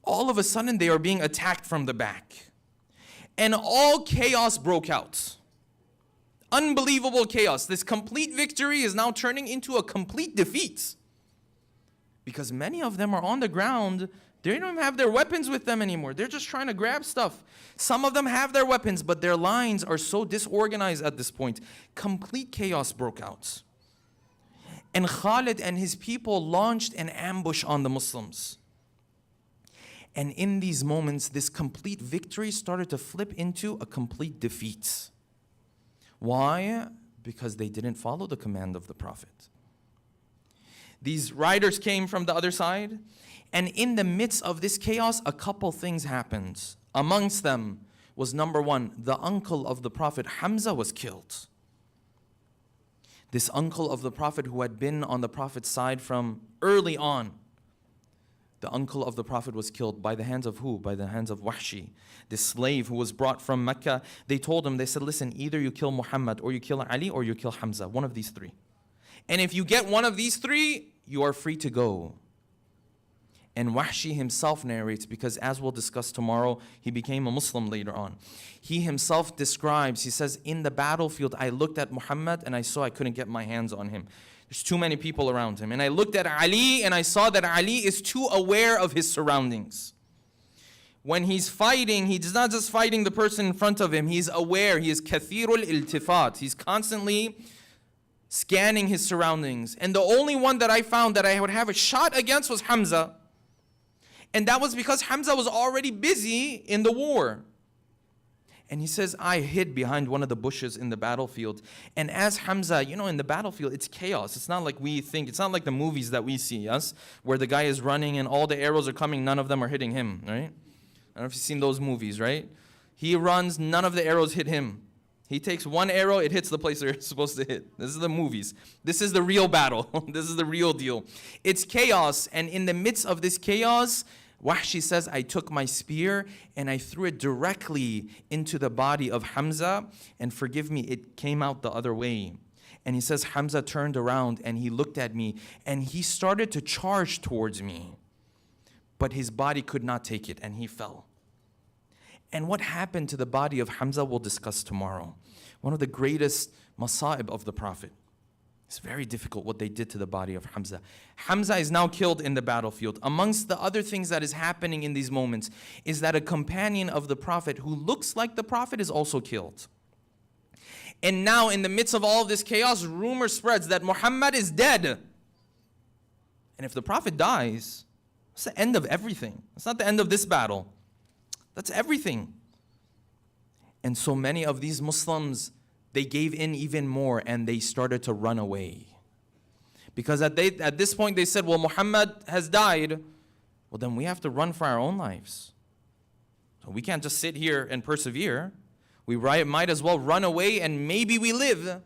All of a sudden, they are being attacked from the back. And all chaos broke out. Unbelievable chaos. This complete victory is now turning into a complete defeat. Because many of them are on the ground. They don't even have their weapons with them anymore. They're just trying to grab stuff. Some of them have their weapons, but their lines are so disorganized at this point. Complete chaos broke out. And Khalid and his people launched an ambush on the Muslims. And in these moments, this complete victory started to flip into a complete defeat. Why? Because they didn't follow the command of the Prophet. These riders came from the other side, and in the midst of this chaos, a couple things happened. Amongst them was, number one, the uncle of the Prophet, Hamza, was killed. This uncle of the Prophet who had been on the Prophet's side from early on. The uncle of the Prophet was killed by the hands of who? By the hands of Wahshi, this slave who was brought from Mecca. They told him, they said, listen, either you kill Muhammad, or you kill Ali, or you kill Hamza, one of these three. And if you get one of these three, you are free to go. And Wahshi himself narrates, because as we'll discuss tomorrow, he became a Muslim later on. He himself describes, he says, in the battlefield, I looked at Muhammad and I saw I couldn't get my hands on him. There's too many people around him. And I looked at Ali and I saw that Ali is too aware of his surroundings. When he's fighting, he's not just fighting the person in front of him. He's aware. He is kathirul iltifat. He's constantly scanning his surroundings. And the only one that I found that I would have a shot against was Hamza. And that was because Hamza was already busy in the war. And he says, I hid behind one of the bushes in the battlefield. And as Hamza, in the battlefield, it's chaos. It's not like we think. It's not like the movies that we see, yes? Where the guy is running and all the arrows are coming, none of them are hitting him, right? I don't know if you've seen those movies, right? He runs, none of the arrows hit him. He takes one arrow, it hits the place they're supposed to hit. This is the movies. This is the real battle. This is the real deal. It's chaos, and in the midst of this chaos, Wahshi says, I took my spear and I threw it directly into the body of Hamza, and forgive me, it came out the other way. And he says, Hamza turned around and he looked at me and he started to charge towards me, but his body could not take it and he fell. And what happened to the body of Hamza we'll discuss tomorrow. One of the greatest masa'ib of the Prophet. It's very difficult what they did to the body of Hamza. Hamza is now killed in the battlefield. Amongst the other things that is happening in these moments is that a companion of the Prophet who looks like the Prophet is also killed. And now in the midst of all of this chaos, rumor spreads that Muhammad is dead. And if the Prophet dies, it's the end of everything. It's not the end of this battle. That's everything. And so many of these Muslims, they gave in even more and they started to run away. Because at this point they said, well, Muhammad has died. Well, then we have to run for our own lives. So we can't just sit here and persevere. We might as well run away and maybe we live.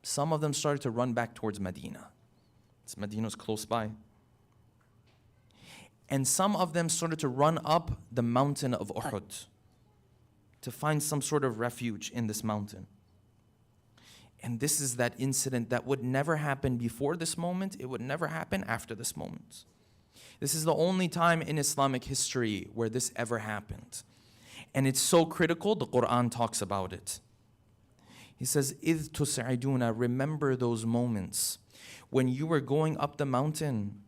Some of them started to run back towards Medina. Medina was close by. And some of them started to run up the mountain of Uhud to find some sort of refuge in this mountain. And this is that incident that would never happen before this moment. It would never happen after this moment. This is the only time in Islamic history where this ever happened. And it's so critical, the Quran talks about it. He says, إِذْ تُسْعِدُونَ, remember those moments when you were going up the mountain,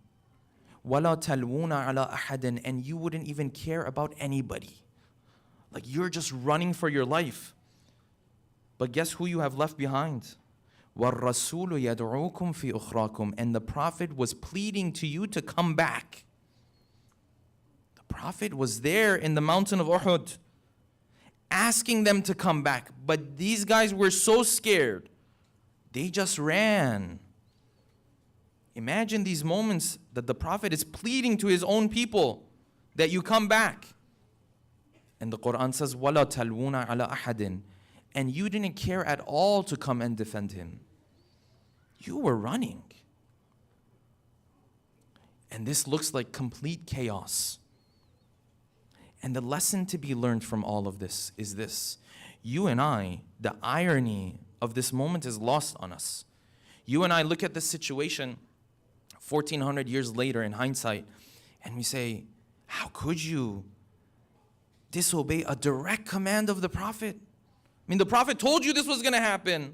وَلَا تَلْوُونَ عَلَىٰ أَحَدٍ, and you wouldn't even care about anybody. Like you're just running for your life. But guess who you have left behind? وَالرَّسُولُ يَدْعُوكُمْ فِي أُخْرَاكُمْ, and the Prophet was pleading to you to come back. The Prophet was there in the mountain of Uhud, asking them to come back. But these guys were so scared, they just ran. Imagine these moments that the Prophet is pleading to his own people that you come back. And the Quran says, وَلَا تَلْوُونَ عَلَىٰ أَحَدٍ, and you didn't care at all to come and defend him. You were running. And this looks like complete chaos. And the lesson to be learned from all of this is this. You and I, the irony of this moment is lost on us. You and I look at this situation 1400 years later in hindsight, and we say, how could you disobey a direct command of the Prophet? I mean, the Prophet told you this was going to happen.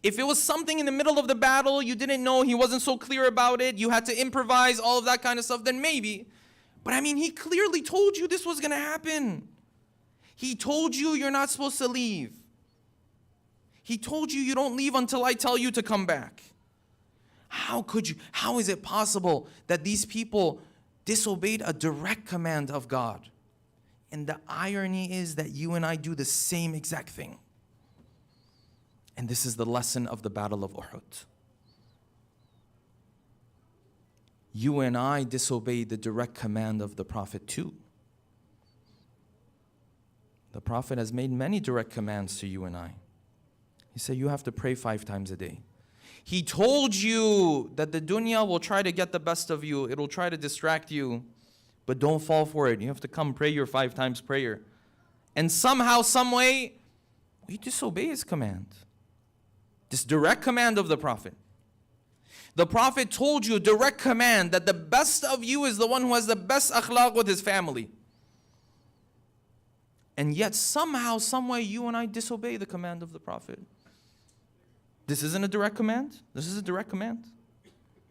If it was something in the middle of the battle, you didn't know, he wasn't so clear about it, you had to improvise, all of that kind of stuff, then maybe. But I mean, he clearly told you this was going to happen. He told you you're not supposed to leave. He told you you don't leave until I tell you to come back. How could you, how is it possible that these people disobeyed a direct command of God? And the irony is that you and I do the same exact thing. And this is the lesson of the Battle of Uhud. You and I disobeyed the direct command of the Prophet too. The Prophet has made many direct commands to you and I. He said you have to pray 5 times a day. He told you that the dunya will try to get the best of you. It will try to distract you. But don't fall for it. You have to come pray your 5 times prayer. And somehow, some way, we disobey his command. This direct command of the Prophet. The Prophet told you, direct command, that the best of you is the one who has the best akhlaq with his family. And yet somehow, some way, you and I disobey the command of the Prophet. This isn't a direct command. This is a direct command.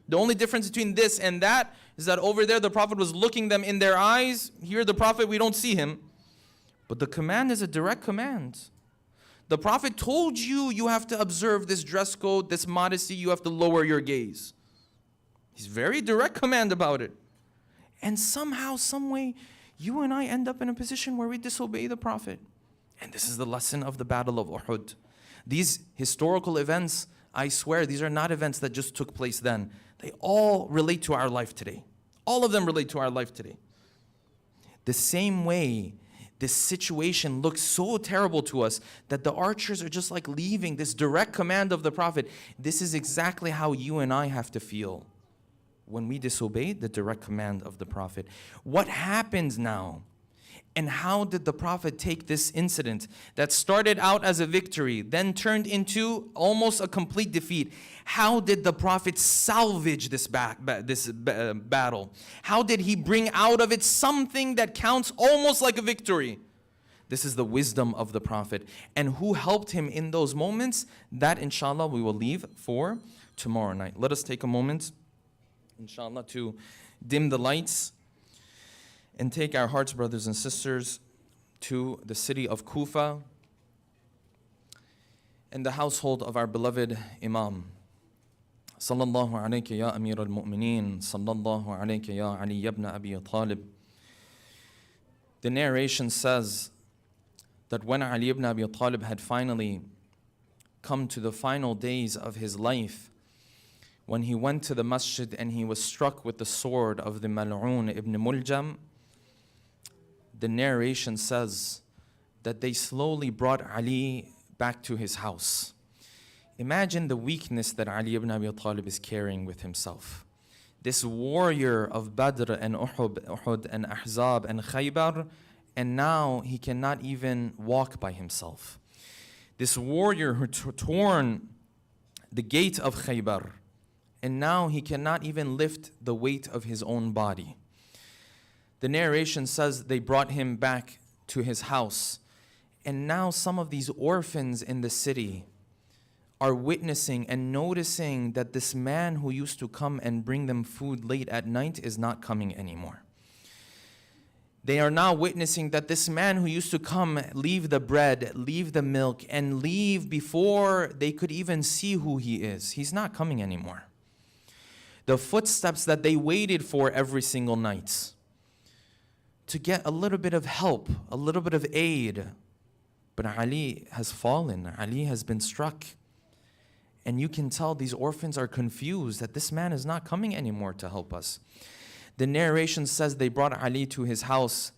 The only difference between this and that is that over there the Prophet was looking them in their eyes. Here the Prophet, we don't see him. But the command is a direct command. The Prophet told you, you have to observe this dress code, this modesty, you have to lower your gaze. He's very direct command about it. And somehow, some way, you and I end up in a position where we disobey the Prophet. And this is the lesson of the Battle of Uhud. These historical events, I swear, these are not events that just took place then. They all relate to our life today. All of them relate to our life today. The same way this situation looks so terrible to us that the archers are just like leaving this direct command of the Prophet. This is exactly how you and I have to feel when we disobey the direct command of the Prophet. What happens now? And how did the Prophet take this incident that started out as a victory, then turned into almost a complete defeat? How did the Prophet salvage this battle? How did he bring out of it something that counts almost like a victory? This is the wisdom of the Prophet. And who helped him in those moments? That, inshallah, we will leave for tomorrow night. Let us take a moment, inshallah, to dim the lights and take our hearts, brothers and sisters, to the city of Kufa and the household of our beloved Imam. Sallallahu alayka ya Amir al-Mu'mineen, sallallahu alayka ya Ali ibn Abi Talib. The narration says that when Ali ibn Abi Talib had finally come to the final days of his life, when he went to the masjid and he was struck with the sword of the Mal'un ibn Muljam, the narration says that they slowly brought Ali back to his house. Imagine the weakness that Ali ibn Abi Talib is carrying with himself. this warrior of Badr and Uhud and Ahzab and Khaybar, and now he cannot even walk by himself. This warrior who torn the gate of Khaybar, and now he cannot even lift the weight of his own body. The narration says they brought him back to his house, and now some of these orphans in the city are witnessing and noticing that this man who used to come and bring them food late at night is not coming anymore. They are now witnessing that this man who used to come, leave the bread, leave the milk, and leave before they could even see who he is, he's not coming anymore. The footsteps that they waited for every single night to get a little bit of help, a little bit of aid. But Ali has fallen, Ali has been struck. And you can tell these orphans are confused that this man is not coming anymore to help us. The narration says they brought Ali to his house,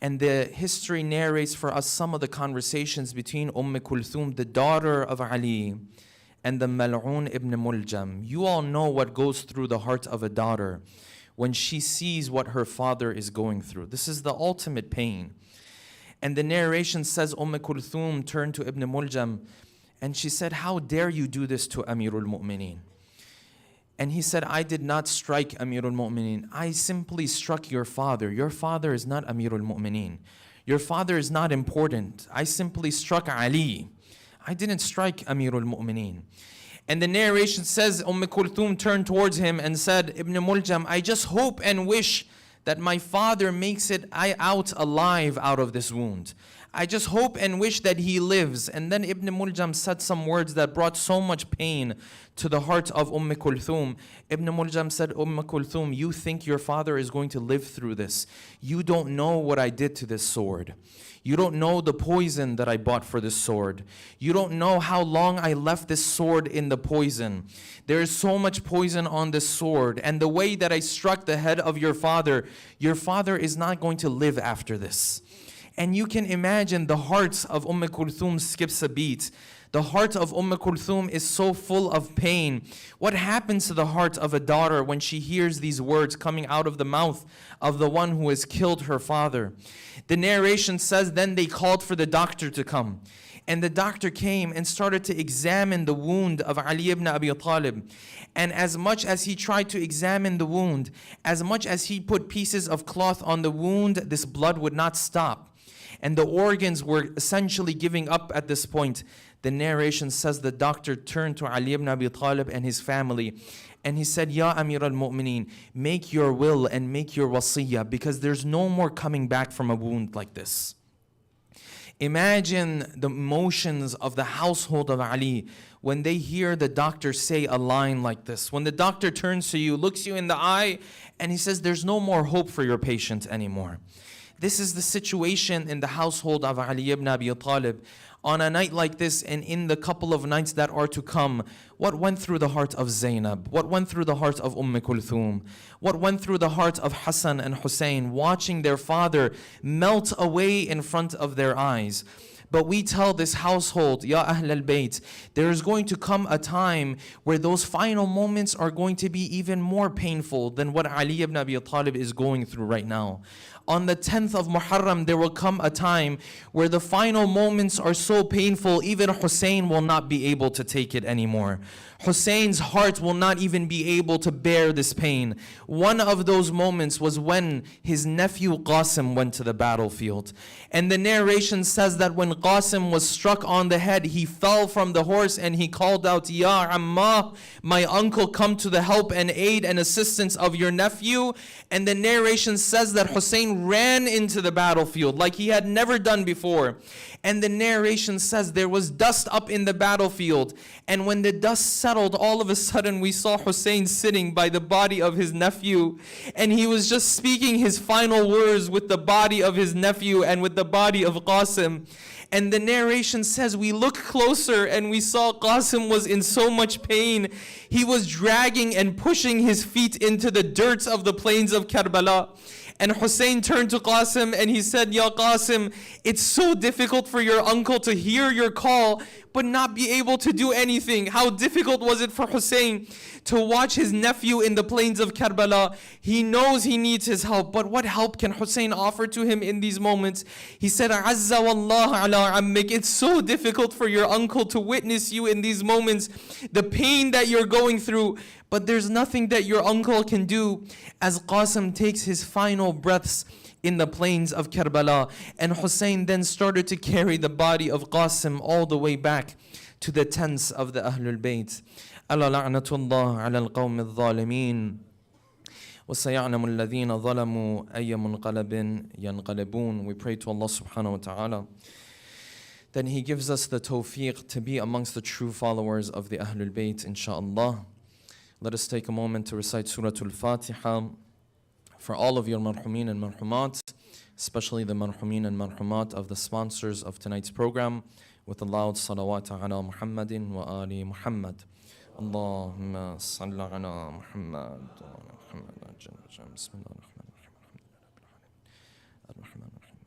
and the history narrates for us some of the conversations between Kulthum, the daughter of Ali, and the Mal'un ibn Muljam. You all know what goes through the heart of a daughter when she sees what her father is going through. This is the ultimate pain. And the narration says Kulthum turned to Ibn Muljam and she said, "How dare you do this to Amirul Mu'mineen?" And he said, "I did not strike Amirul Mu'mineen. I simply struck your father. Your father is not Amirul Mu'mineen. Your father is not important. I simply struck Ali. I didn't strike Amirul Mu'mineen." And the narration says, Kulthum turned towards him and said, "Ibn Muljam, I just hope and wish that my father makes it out alive out of this wound. I just hope and wish that he lives." And then Ibn Muljam said some words that brought so much pain to the heart of Kulthum. Ibn Muljam said, Kulthum, you think your father is going to live through this. You don't know what I did to this sword. You don't know the poison that I bought for this sword. You don't know how long I left this sword in the poison. There is so much poison on this sword. And the way that I struck the head of your father is not going to live after this. And you can imagine the heart of Kulthum skips a beat. The heart of Kulthum is so full of pain. What happens to the heart of a daughter when she hears these words coming out of the mouth of the one who has killed her father? The narration says, then they called for the doctor to come. And the doctor came and started to examine the wound of Ali ibn Abi Talib. And as much as he tried to examine the wound, as much as he put pieces of cloth on the wound, this blood would not stop. And the organs were essentially giving up at this point. The narration says the doctor turned to Ali ibn Abi Talib and his family, and he said, "Ya Amir al-Mu'mineen, make your will and make your wasiyah, because there's no more coming back from a wound like this." Imagine the emotions of the household of Ali when they hear the doctor say a line like this. When the doctor turns to you, looks you in the eye, and he says, "There's no more hope for your patient anymore." This is the situation in the household of Ali ibn Abi Talib. On a night like this, and in the couple of nights that are to come, what went through the heart of Zainab? What went through the heart of Kulthum? What went through the heart of Hassan and Hussein, watching their father melt away in front of their eyes? But we tell this household, Ya Ahl al-Bayt, there is going to come a time where those final moments are going to be even more painful than what Ali ibn Abi Talib is going through right now. On the 10th of Muharram, there will come a time where the final moments are so painful, even Hussein will not be able to take it anymore. Hussein's heart will not even be able to bear this pain. One of those moments was when his nephew Qasim went to the battlefield. And the narration says that when Qasim was struck on the head, he fell from the horse and he called out, "Ya Amma, my uncle, come to the help and aid and assistance of your nephew." And the narration says that Hussein ran into the battlefield like he had never done before. And the narration says there was dust up in the battlefield. And when the dust settled, all of a sudden we saw Hussein sitting by the body of his nephew. And he was just speaking his final words with the body of his nephew and with the body of Qasim. And the narration says we looked closer and we saw Qasim was in so much pain. He was dragging and pushing his feet into the dirt of the plains of Karbala. And Hussein turned to Qasim and he said, "Ya Qasim, it's so difficult for your uncle to hear your call, but not be able to do anything. How difficult was it for Hussein to watch his nephew in the plains of Karbala? He knows he needs his help, but what help can Hussein offer to him in these moments? He said, Azza wallah ala ammik. It's so difficult for your uncle to witness you in these moments, the pain that you're going through, but there's nothing that your uncle can do. As Qasim takes his final breaths in the plains of Karbala, and Hussein then started to carry the body of Qasim all the way back to the tents of the Ahlul Bayt. Ala la'natullah ala al-qawm al-zalimin. وَسَيَعْلَمُ الَّذِينَ ظَلَمُوا أَيَّ مُنْقَلَبٍ يَنْقَلِبُونَ. We pray to Allah subhanahu wa ta'ala then He gives us the tawfiq to be amongst the true followers of the Ahlul Bayt, inshaAllah. Let us take a moment to recite Surah Al-Fatiha for all of your marhumin and marhumat, especially the marhumin and marhumat of the sponsors of tonight's program, with a loud salawat ala Muhammadin wa ali Muhammad. Allahumma salli ala Muhammad wa ala Muhammad. Bismillah ar-Rahman ar-Rahim.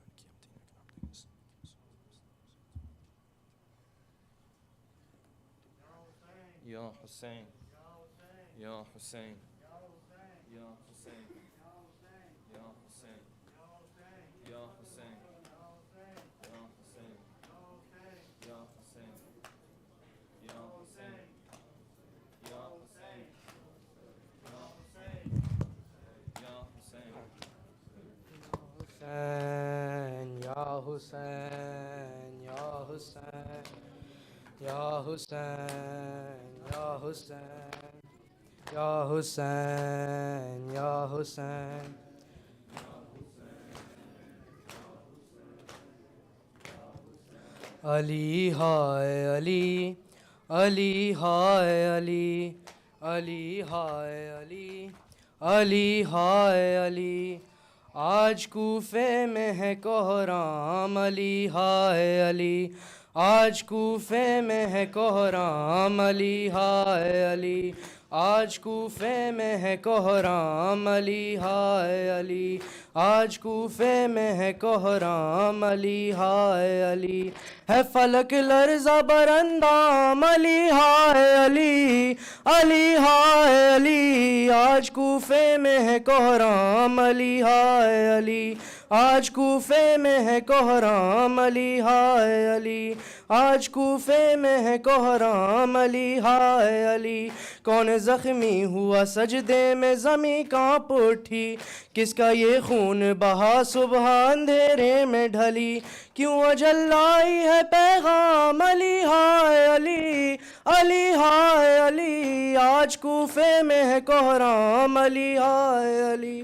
Ya Hussein, Ya Hussein, Ya Hussein, Ya Hussein, Ya Hussein, Ya Hussein, Ya Hussein, Ya Hussein, Ya Hussein, Ya Hussein, Ya Hussein, Ya Hussein, Ya Hussein, Ya Hussein, Ya Hussein, Ya Hussein. Ali hai Ali, Ali hai Ali, Ali hai Ali, Ali hai Ali. آج کوفے میں ہے کوہرام علی ہائے علی، آج کوفے میں ہے کوہرام علی ہائے علی، آج کوفے میں ہے کوہرام علی ہائے علی، آج کوفے میں ہے کوہرام علی ہائے علی، ہے فلک لرزہ براندام علی ہائے علی، علی ہائے علی، آج کوفے میں ہے کوہرام علی ہائے علی، آج کوفے میں ہے کوہرام علی ہائے علی، آج کوفے میں ہے کوہرام علی ہائے علی۔ کون زخمی ہوا سجدے میں زمیں کانپ اٹھی، کس کا یہ خون بہا صبح اندھیرے میں ڈھلی، کیوں اجل لائی ہے پیغام علی ہائے علی، علی ہائے علی، آج کوفے میں ہے کوہرام علی ہائے علی،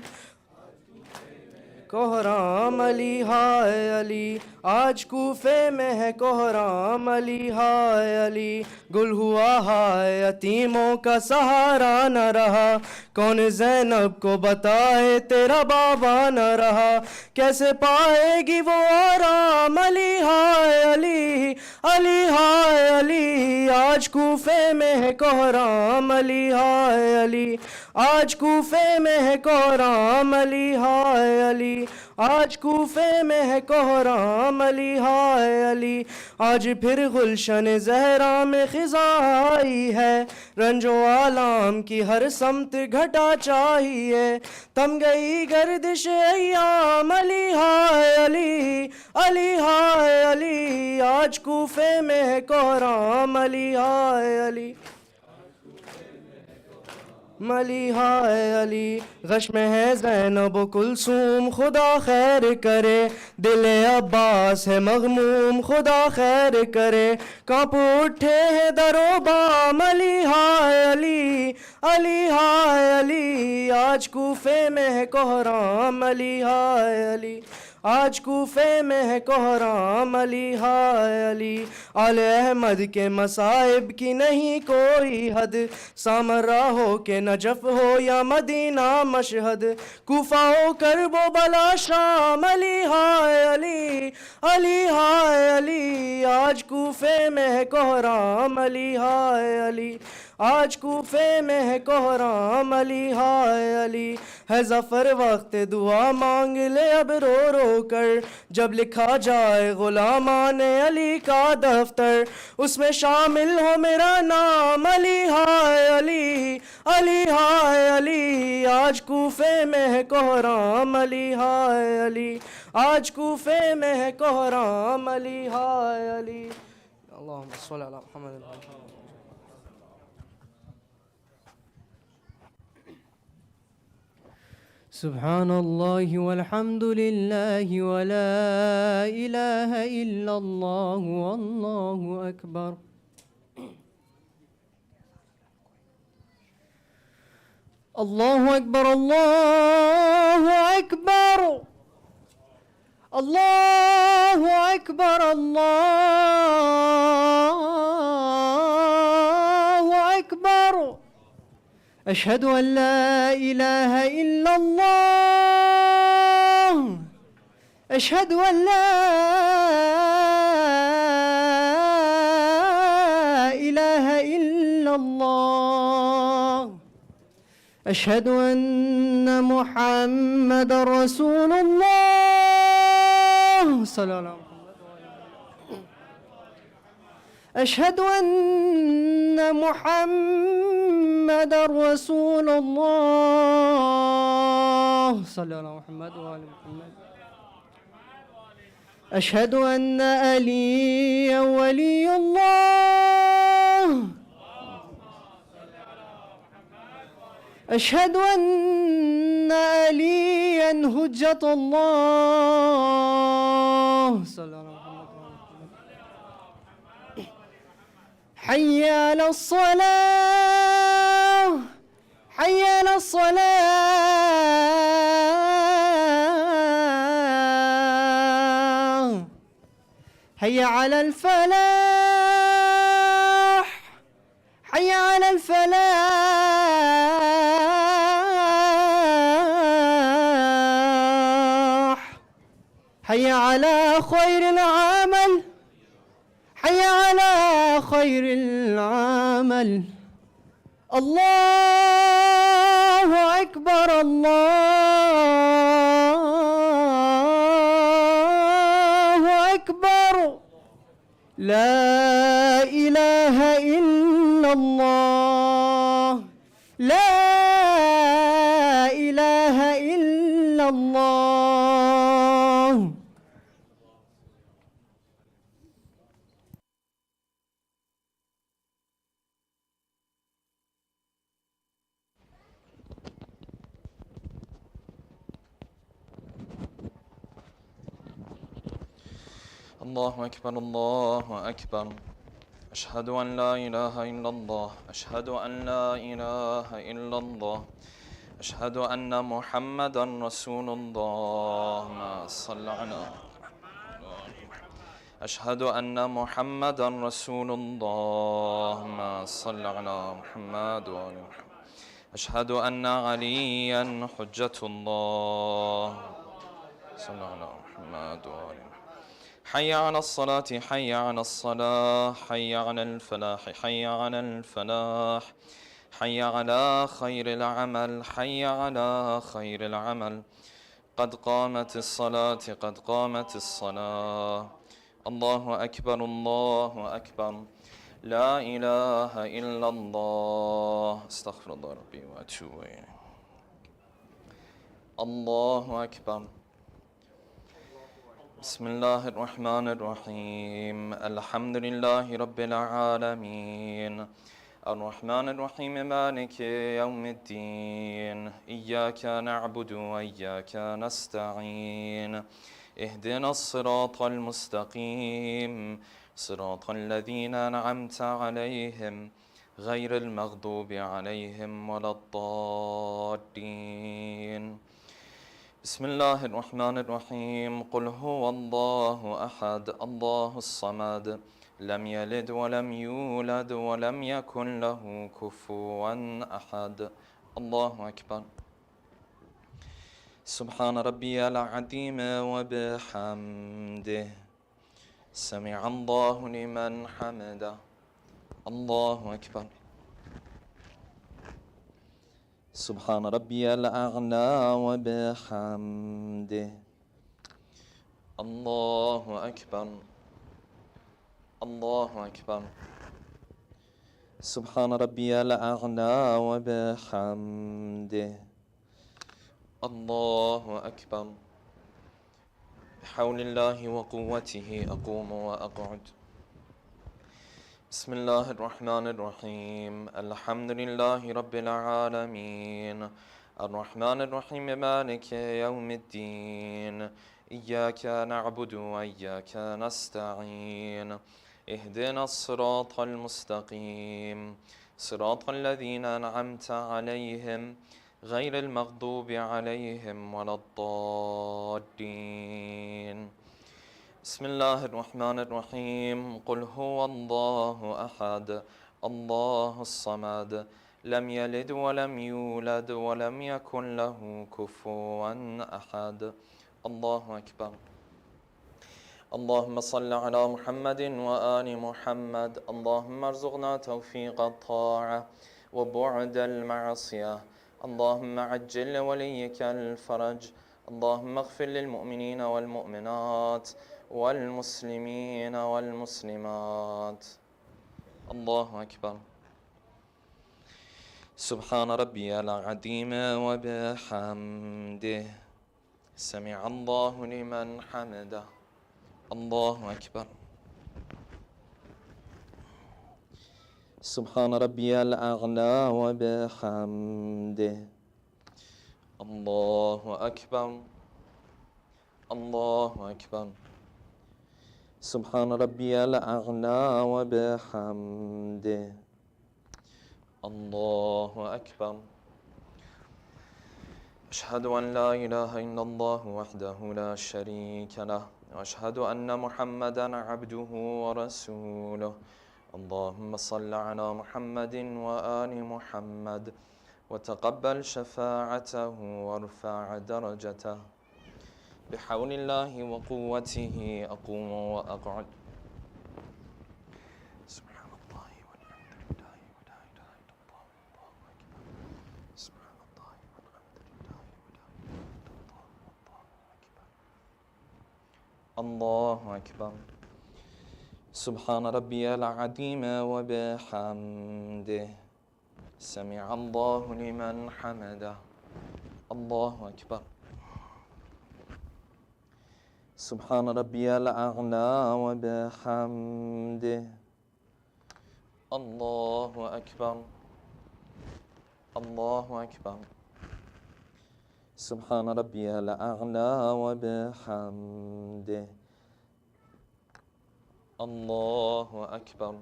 کوہرام علی ہائے علی، آج کوفے میں ہے کوہرام علی ہائے علی۔ گل ہوا ہائے یتیموں کا سہارا نہ رہا، کون زینب کو بتائے تیرا بابا نہ رہا، کیسے پائے گی وہ آرام علی ہائے علی، علی ہائے علی، آج کوفے میں ہے کوہرام علی ہائے علی، آج کوفے میں ہے کوہرام علی ہائے علی، آج کوفے میں ہے کوہرام علی ہائے علی۔ آج پھر گلشن زہرا میں خزاں آئی ہے، رنج و آلام کی ہر سمت گھٹا چاہیے، تم گئی گردش ایام علی ہائے علی، علی ہائے علی، آج کوفے میں ہے کوہرام علی ہائے علی، علی ہائے علی۔ غش میں ہے زینب و کلثوم خدا خیر کرے، دل عباس ہے مغموم خدا خیر کرے، کانپ اٹھے ہیں در و بام علی ہائے علی، علی ہائے علی، آج کوفے میں ہے کوہرام علی ہائے علی، آج کوفے میں ہے کوہرام علی ہائے علی۔ آل احمد کے مصائب کی نہیں کوئی حد، سامرا ہو کہ نجف ہو یا مدینہ مشہد، کوفہ ہو کرب و بلا شام علی ہائے علی، علی ہائے علی، آج کوفے میں ہے کوہرام علی ہائے علی، आज कूफे में है कोहराम अली हाय अली है ज़फ़र वक्त दुआ मांग ले अब रो रो कर जब लिखा जाए ग़ुलामान अली का दफ्तर उसमें शामिल हो मेरा नाम अली हाय अली अली हाय अली आज कूफे में है कोहराम अली हाय अली आज कूफे में है कोहराम अली हाय अली अल्लाहुम्मा सल्लि अला Muhammad سبحان الله والحمد لله ولا إله إلا الله والله أكبر الله أكبر الله أكبر الله أكبر الله أكبر أشهد أن لا إله إلا الله أشهد أن لا إله إلا الله أشهد أن محمد رسول الله صلى الله عليه وسلم أشهد أن محمد رسول الله صلى الله على محمد وآل محمد أشهد أن عليا ولي الله أشهد أن عليا هجة الله صلى الله عليه وسلم حي على الصلاة حي على الصلاة حي على الفلاح حي على الفلاح حي على خير العمل حي على خير العمل الله أكبر الله أكبر لا إله إلا الله لا إله إلا الله الله أكبر الله أكبر أشهد أن لا إله إلا الله أشهد أن لا إله إلا الله أشهد أن محمدا رسول الله ما صل على أشهد أن محمدا رسول الله ما صل على محمد وآل محمد أشهد أن عليا حجة الله صلى على محمد وآل محمد حي على الصلاة حي على الصلاة حي على الفلاح حي على الفلاح حي على خير العمل حي على خير العمل قد قامت الصلاة قد قامت الصلاة الله أكبر الله أكبر لا إله إلا الله استغفر الله ربي وأتوب إليه الله أكبر بسم الله الرحمن الرحيم الحمد لله رب العالمين الرحمن الرحيم مالك يوم الدين إياك نعبد وإياك نستعين اهدنا الصراط المستقيم صراط الذين أنعمت عليهم غير المغضوب عليهم ولا الضالين بسم الله الرحمن الرحيم قل هو الله أحد الله الصمد لم يلد ولم يولد ولم يكن له كفوا أحد الله أكبر سبحان ربي العظيم وبحمده سمع الله لمن حمده الله أكبر سبحان ربي الأعلى وبحمده. الله أكبر. الله أكبر. سبحان ربي الأعلى وبحمده. الله أكبر. بحول الله وقوته أقوم وأقعد. بسم الله الرحمن الرحيم. الحمد لله رب العالمين، الرحمن الرحيم، مالك يوم الدين، إياك نعبد وإياك نستعين، اهدنا الصراط المستقيم، صراط الذين أنعمت عليهم غير المغضوب عليهم ولا الضالين. بسم الله الرحمن الرحيم. قل هو الله أحد الله الصمد لم يلد ولم يولد ولم يكن له كفوا أحد. الله أكبر. اللهم صل على محمد وآل محمد. اللهم ارزقنا توفيق الطاعة وبعد المعصية. اللهم عجل لوليك الفرج. اللهم اغفر للمؤمنين والمؤمنات والمسلمين والمسلمات. الله أكبر. سبحان ربي العظيم وبحمده. سمع الله لمن حمده. الله أكبر. سبحان ربي الأعلى وبحمده. الله أكبر. الله أكبر. سبحان ربي الأعلى وبحمده. الله أكبر. أشهد أن لا إله إلا الله وحده لا شريك له، وأشهد أن محمدا عبده ورسوله. اللهم صل على محمد وآل محمد وتقبل شفاعته وارفع درجته. بحول الله وقوته أقوم وأقعد. سبحان الله والحمد لله ولا إله إلا الله والله أكبر. سبحان الله والحمد لله ولا إله إلا الله والله أكبر. الله أكبر. سبحان ربي العظيم وبحمده. سمع الله لمن حمده. الله أكبر. سبحان ربي الأعلى وبحمده. الله أكبر. الله أكبر. سبحان ربي الأعلى وبحمده. الله أكبر.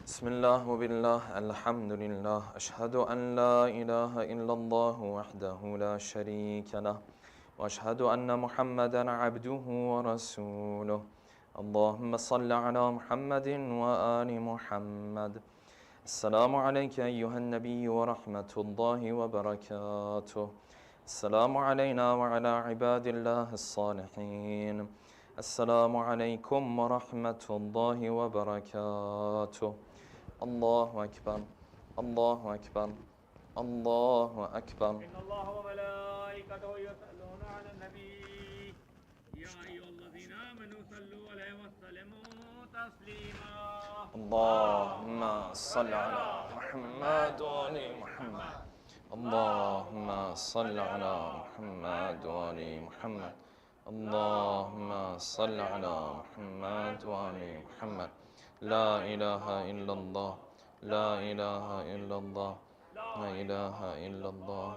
بسم الله وبالله الحمد لله. أشهد أن لا إله إلا الله وحده لا شريك له، وأشهد أن محمدا عبده ورسوله. اللهم صل على محمد وآل محمد. السلام عليك أيها النبي ورحمة الله وبركاته. السلام علينا وعلى عباد الله الصالحين. السلام عليكم ورحمة الله وبركاته. الله أكبر. الله أكبر. الله أكبر. إن الله وملائكته يصلون على النبي يا أيها الذين آمنوا صلوا عليه وسلموا تسليما. اللهم صل على محمد وآل محمد. اللهم صل على محمد وآل محمد. اللهم صل على محمد وآل محمد. لا إله إلا الله. لا إله إلا الله. لا إله إلا الله.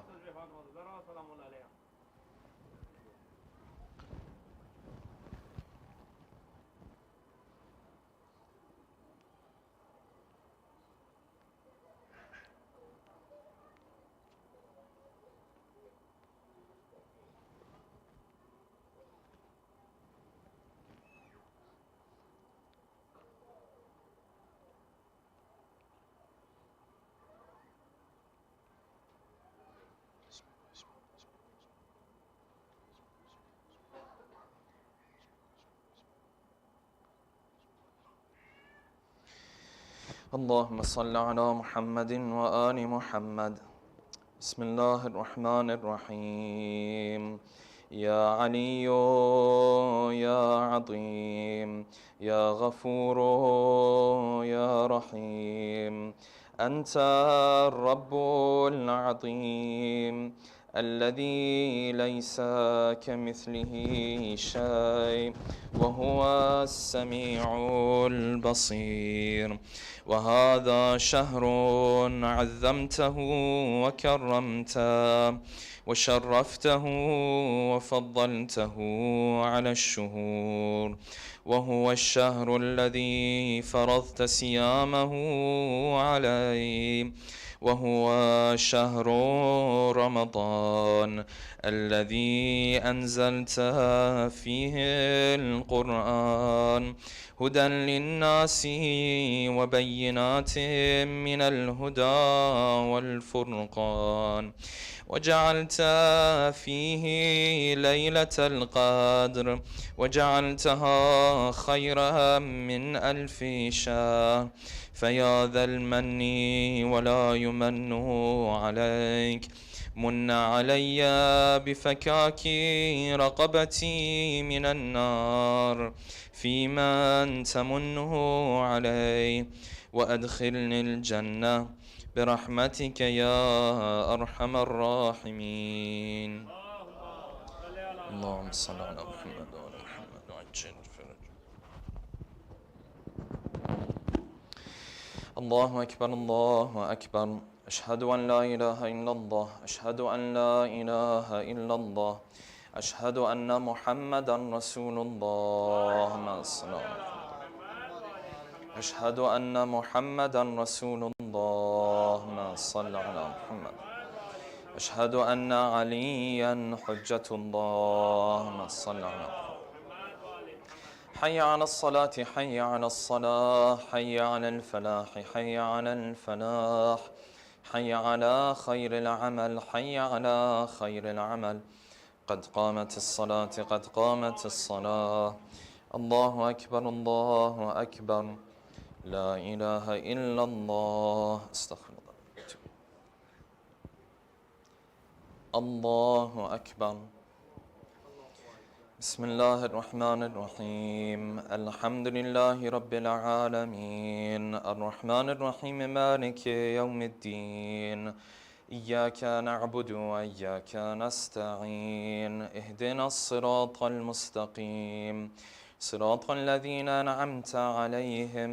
اللهم صل على محمد وآل محمد. بسم الله الرحمن الرحيم. يا علي يا عظيم يا غفور يا رحيم، أنت الرب العظيم الذي ليس كمثله شيء وهو السميع البصير. وهذا شهر عظمته وكرمته وشرفته وفضلته على الشهور، وهو الشهر الذي فرضت صيامه عليه، وهو شهر رمضان الذي أنزلت فيه القرآن هدى للناس وبينات من الهدى والفرقان، وجعلت فيه ليلة القدر وجعلتها خيرا من 1000 شهر. فيا ذا المن ولا يمن عليك، من علي بفكاك رقبتي من النار فيمن تمنه علي، وأدخلني الجنة برحمتك يا أرحم الراحمين. اللهم صل على محمد وعلى محمد وعجل فرجه. الله أكبر الله أكبر. أشهد أن لا إله إلا الله، أشهد أن لا إله إلا الله، أشهد أن محمدا رسول الله. اللهم صل على محمد. أشهد أن محمدا رسول الله. اللهم صل على محمد. أشهد أن عليا حجة الله. اللهم صل على محمد. حي على الصلاة حي على الصلاة حي على الفلاح حي على الفلاح حي على خير العمل حي على خير العمل. قد قامت الصلاة قد قامت الصلاة. الله أكبر الله أكبر. لا إله إلا الله. استغفر الله. الله أكبر. بسم الله الرحمن الرحيم. الحمد لله رب العالمين الرحمن الرحيم مالك يوم الدين. إياك نعبد وإياك نستعين. اهدنا الصراط المستقيم صراط الذين أنعمت عليهم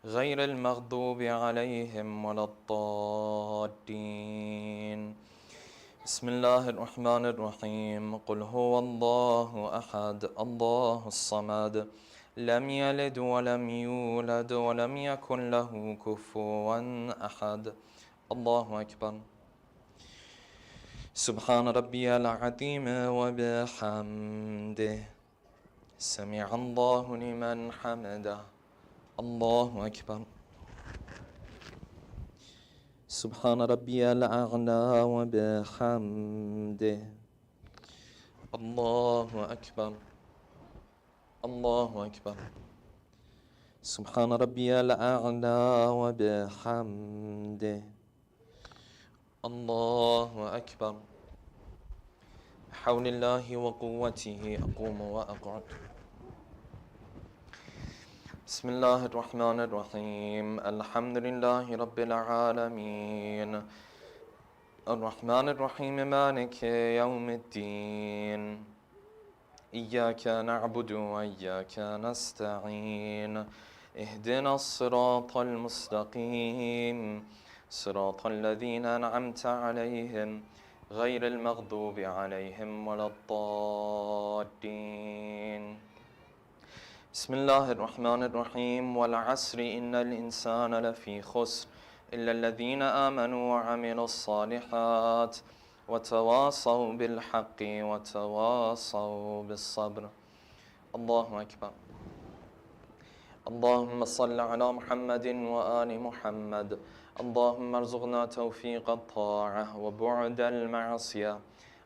غير المغضوب عليهم ولا الضالين. بسم الله الرحمن الرحيم. قل هو الله أحد الله الصمد لم يلد ولم يولد ولم يكن له كفوا أحد. الله أكبر. سبحان ربي العظيم وبحمده سمع الله لمن حمده. الله أكبر. سبحان ربي الأعلى وبحمده. الله أكبر. الله أكبر. سبحان ربي الأعلى وبحمده. الله أكبر. بحول الله وقوته أقوم وأقعد. بسم الله الرحمن الرحيم. الحمد لله رب العالمين الرحمن الرحيم مالك يوم الدين. إياك نعبد وإياك نستعين. اهدنا الصراط المستقيم صراط الذين أنعمت عليهم غير المغضوب عليهم ولا الضالين. بسم الله الرحمن الرحيم. والعصر إن الإنسان لفي خسر إلا الذين آمنوا وعملوا الصالحات وتواصوا بالحق وتواصوا بالصبر. الله أكبر. اللهم صل على محمد وآل محمد. اللهم ارزقنا توفيق الطاعة وبعد المعصية.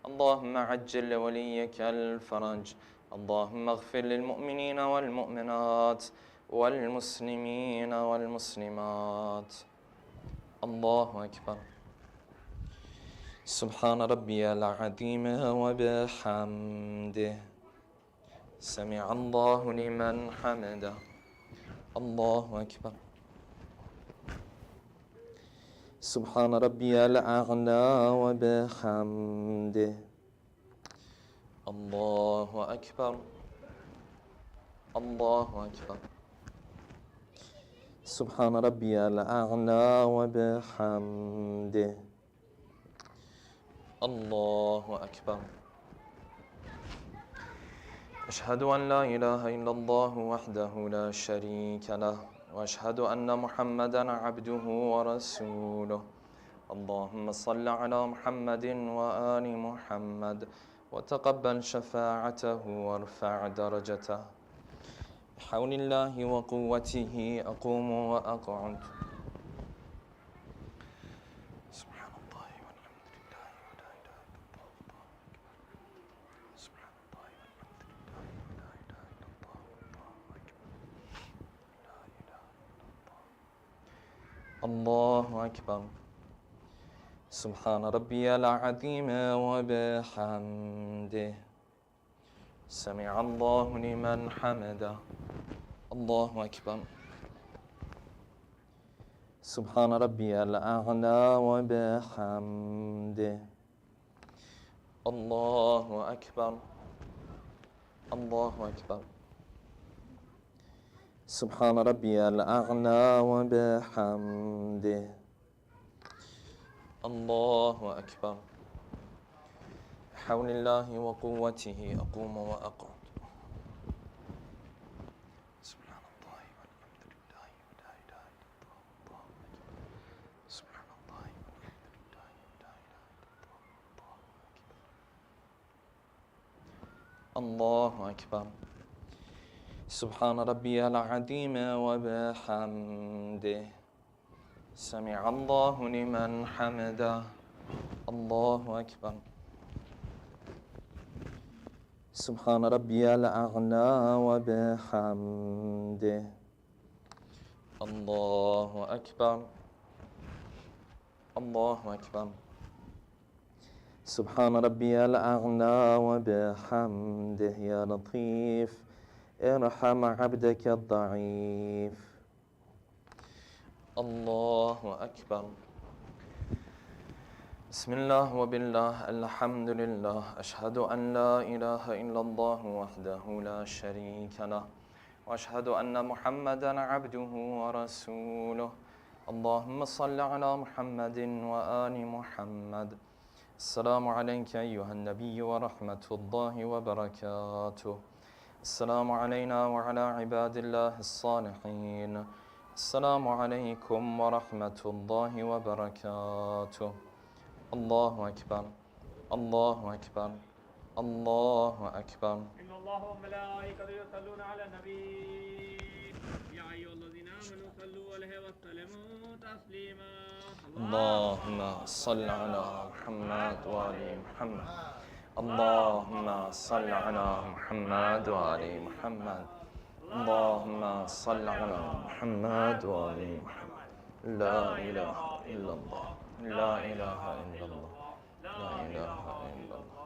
اللهم عجل لوليك الفرج. اللهم اغفر للمؤمنين والمؤمنات والمسلمين والمسلمات. الله أكبر. سبحان ربي العظيم وبحمده. سمع الله لمن حمده. الله أكبر. سبحان ربي الأعلى وبحمده. الله أكبر. الله أكبر. سبحان ربي الأعلى وبحمده. الله أكبر. أشهد أن لا إله إلا الله وحده لا شريك له، وأشهد أن محمدًا عبده ورسوله. اللهم صل على محمد وآل محمد وتقبل شفاعته وارفع درجته. بحول الله وقوته أقوم وأقعد. سبحان الله والحمد لله ولا إله إلا الله. سبحان الله والحمد لله ولا إله إلا الله. الله أكبر. لا إله إلا الله. الله أكبر. سبحان ربي العظيم وبحمده. سمع الله لمن حمده. الله أكبر. سبحان ربي الأعلى وبحمده. الله أكبر. الله أكبر. سبحان ربي الأعلى وبحمده. الله أكبر. بحول الله وقوته أقوم وأقعد. سبحان الله والحمد لله ولا إله إلا الله. سبحان الله والحمد لله ولا إله إلا الله. الله أكبر. سبحان ربي العظيم وبحمده. سمع الله لمن حمده. الله أكبر. سبحان ربي الأعلى وبحمده. الله أكبر. الله أكبر. سبحان ربي الأعلى وبحمده. يا لطيف ارحم عبدك الضعيف. الله أكبر. بسم الله وبالله الحمد لله. أشهد أن لا إله إلا الله وحده لا شريك له، وأشهد أن محمدًا عبده ورسوله. اللهم صل على محمد وآل محمد. السلام عليك أيها النبي ورحمة الله وبركاته. السلام علينا وعلى عباد الله الصالحين. السلام عليكم ورحمة الله وبركاته. الله أكبر. الله أكبر. الله أكبر. إن الله وملائكته يصلون على النبي يا أيها الذين آمنوا صلوا عليه وسلموا تسليما. اللهم صل على محمد وآل محمد. اللهم صل على محمد وآل محمد. اللهم صل على محمد وآل محمد. لا إله إلا الله. لا إله إلا الله. لا إله إلا الله.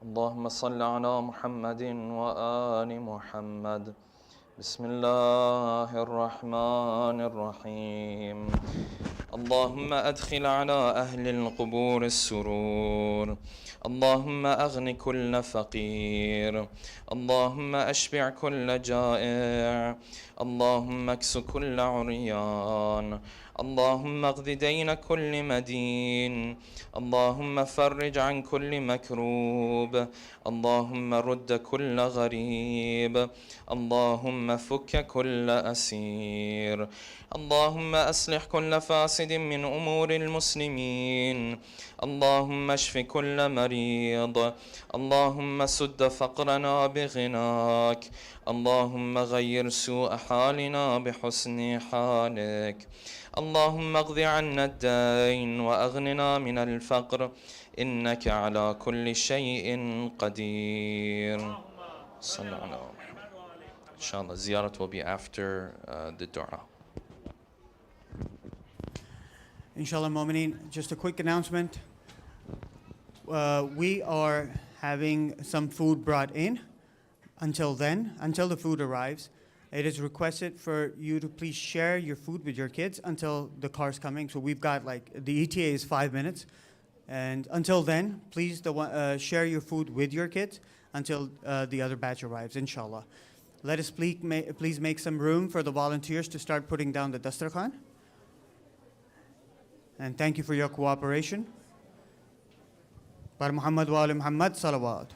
اللهم صل على محمد وآل محمد. بسم الله الرحمن الرحيم. اللهم أدخل على أهل القبور السرور، اللهم أغن كل فقير، اللهم أشبع كل جائع، اللهم اكس كل عريان، اللهم اقض دين كل مدين، اللهم فرج عن كل مكروب، اللهم رد كل غريب، اللهم فك كل أسير، اللهم أصلح كل فاسد من أمور المسلمين، اللهم اشف كل مريض، اللهم سد فقرنا بغناك، اللهم غير سوء حالنا بحسن حالك، اللهم اقض عنا الدين وأغننا من الفقر، إنك على كل شيء قدير. صلى على محمد. Inshallah, ziyarat will be after the dua. Inshallah, Mu'mineen, just a quick announcement. We are having some food brought in. Until then, until the food arrives, it is requested for you to please share your food with your kids until the car's coming. So we've got the ETA is 5 minutes. And until then, please share your food with your kids until the other batch arrives, inshallah. Let us please make some room for the volunteers to start putting down the dastarkhan. And thank you for your cooperation. Bar Muhammad wa ali Muhammad, salawat.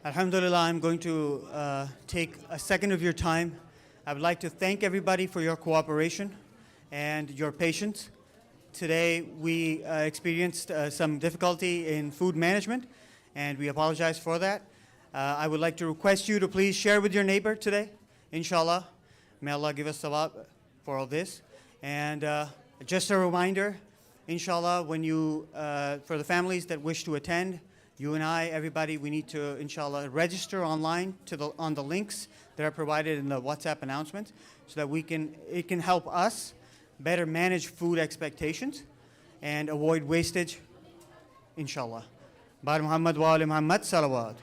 Alhamdulillah, I'm going to take a second of your time. I would like to thank everybody for your cooperation and your patience. Today we experienced some difficulty in food management, and we apologize for that. I would like to request you to please share with your neighbor today, inshallah. May Allah give us sawab for all this. And just a reminder, inshallah, when you, for the families that wish to attend, you and I, everybody, we need to, inshallah, register online on the links that are provided in the WhatsApp announcement so that it can help us better manage food expectations and avoid wastage, inshallah. Bar Muhammad wa Ali Muhammad, salawat.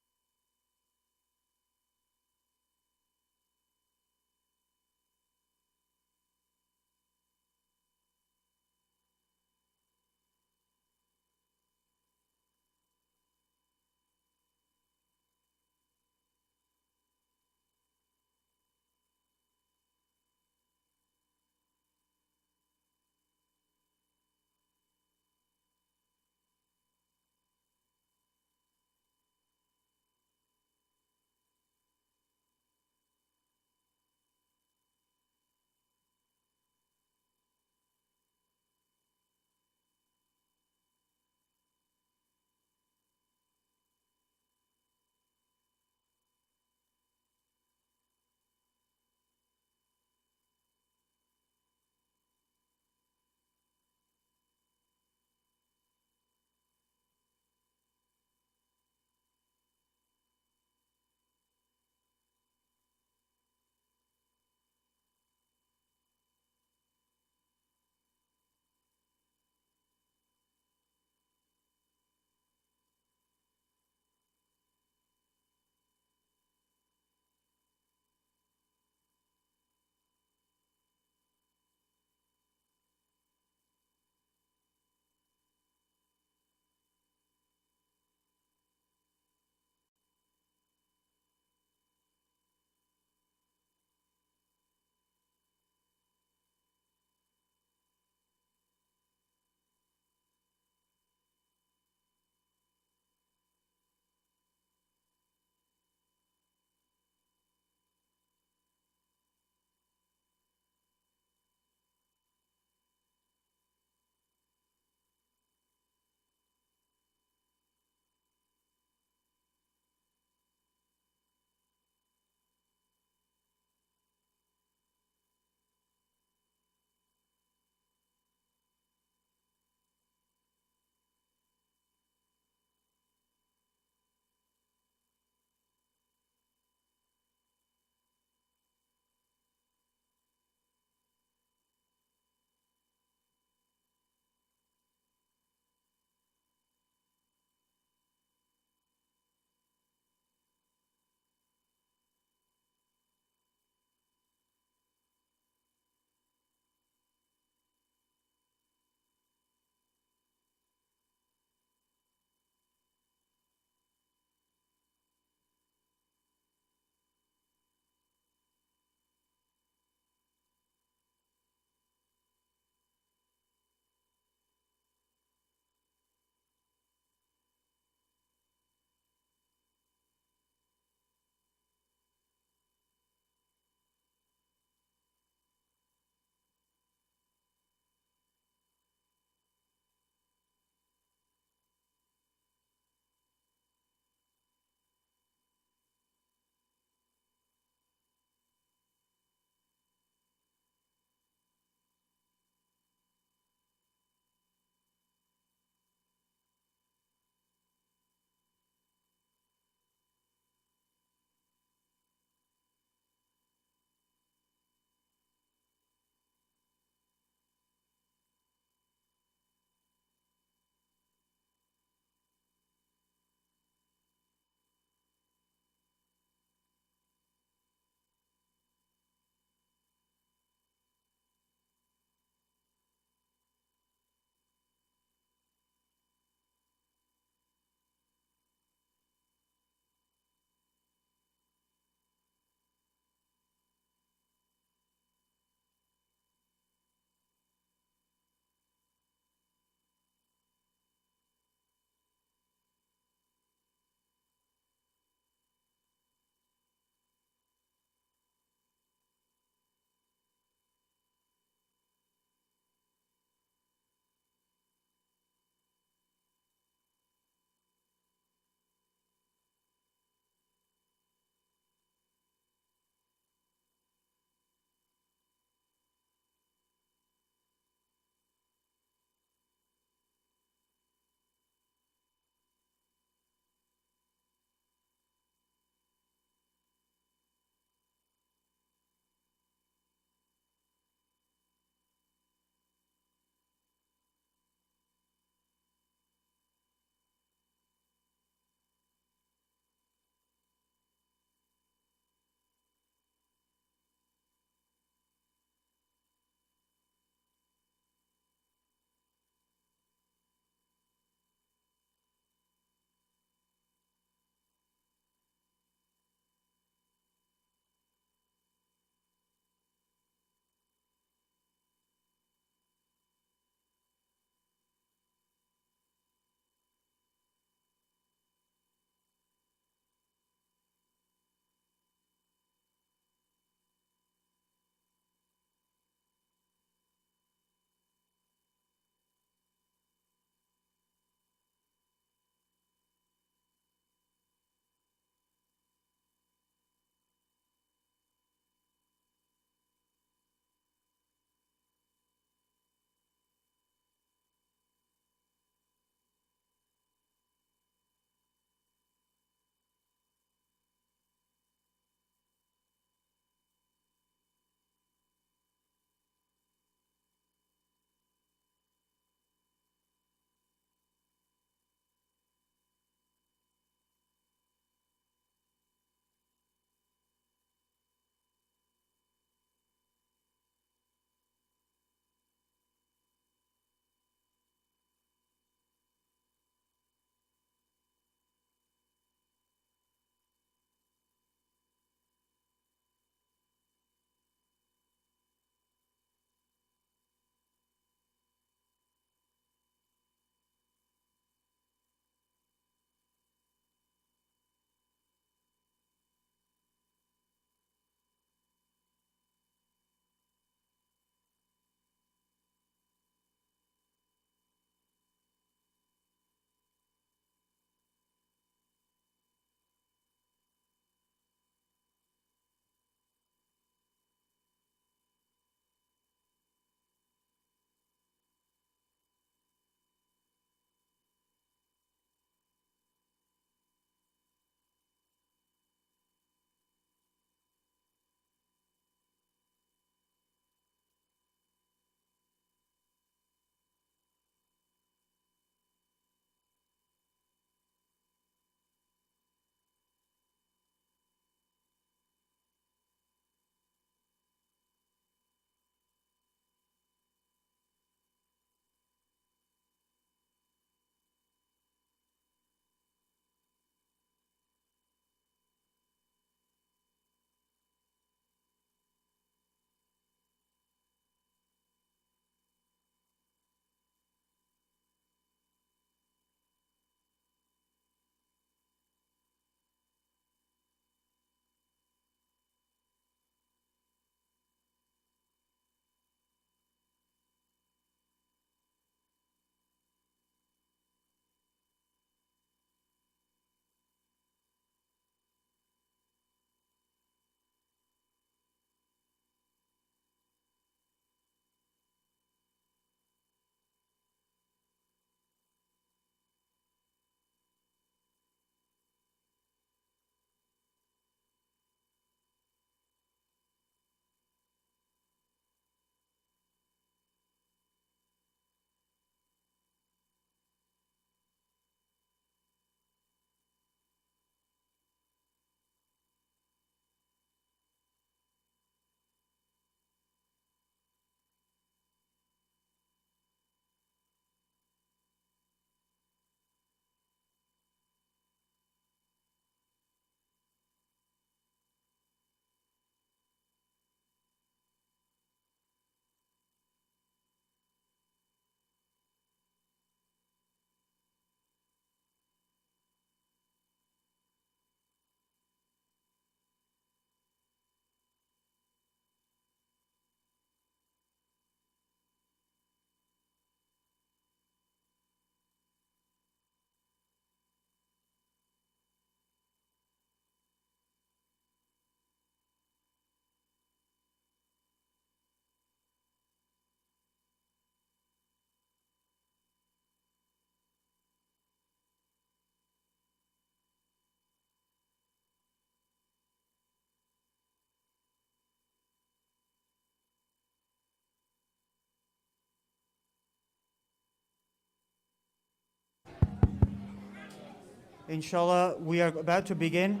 Inshallah, we are about to begin.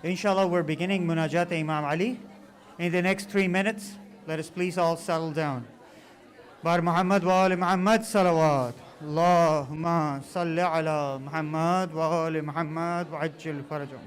Inshallah, we're beginning Munajat Imam Ali. In the next 3 minutes, let us please all settle down. Bar Muhammad wa ali Muhammad salawat. Allahumma salli ala Muhammad wa ali Muhammad wa ajil farajum.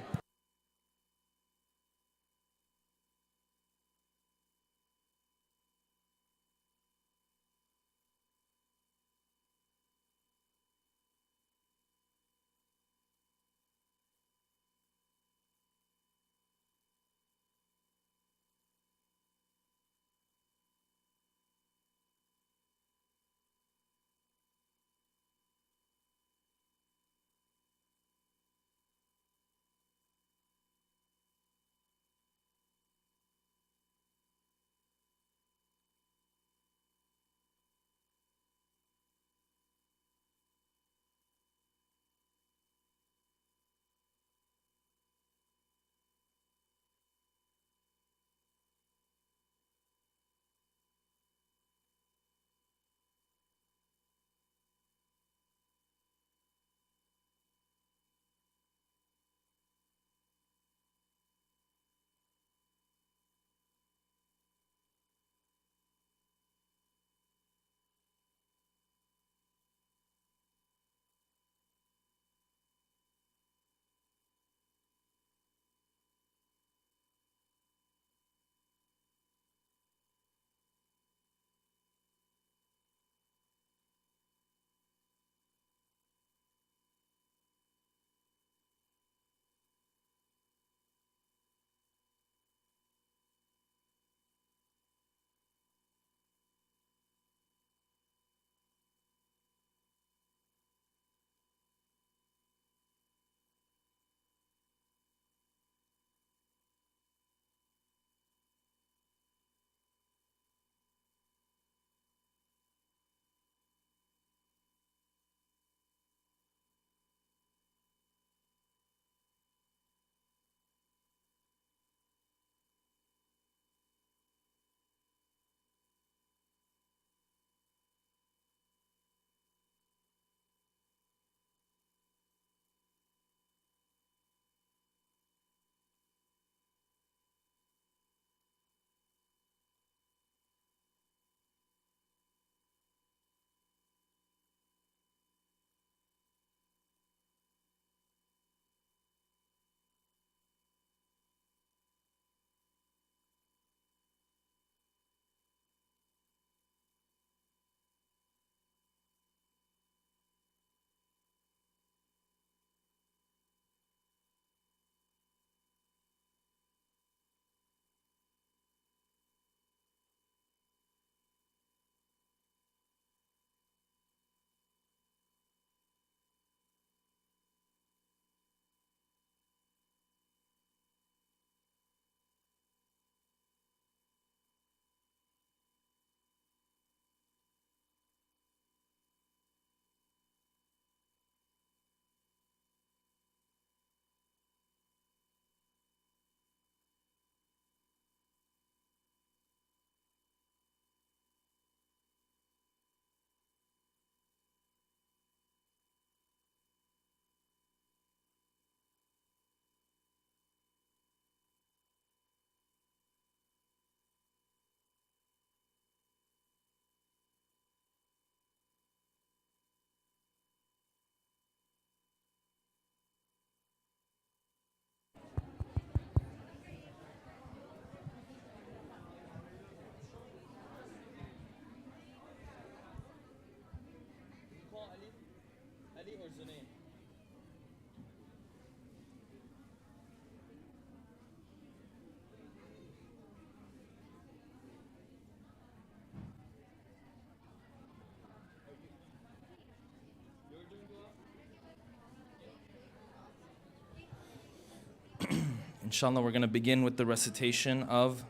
Inshallah, we're going to begin with the recitation of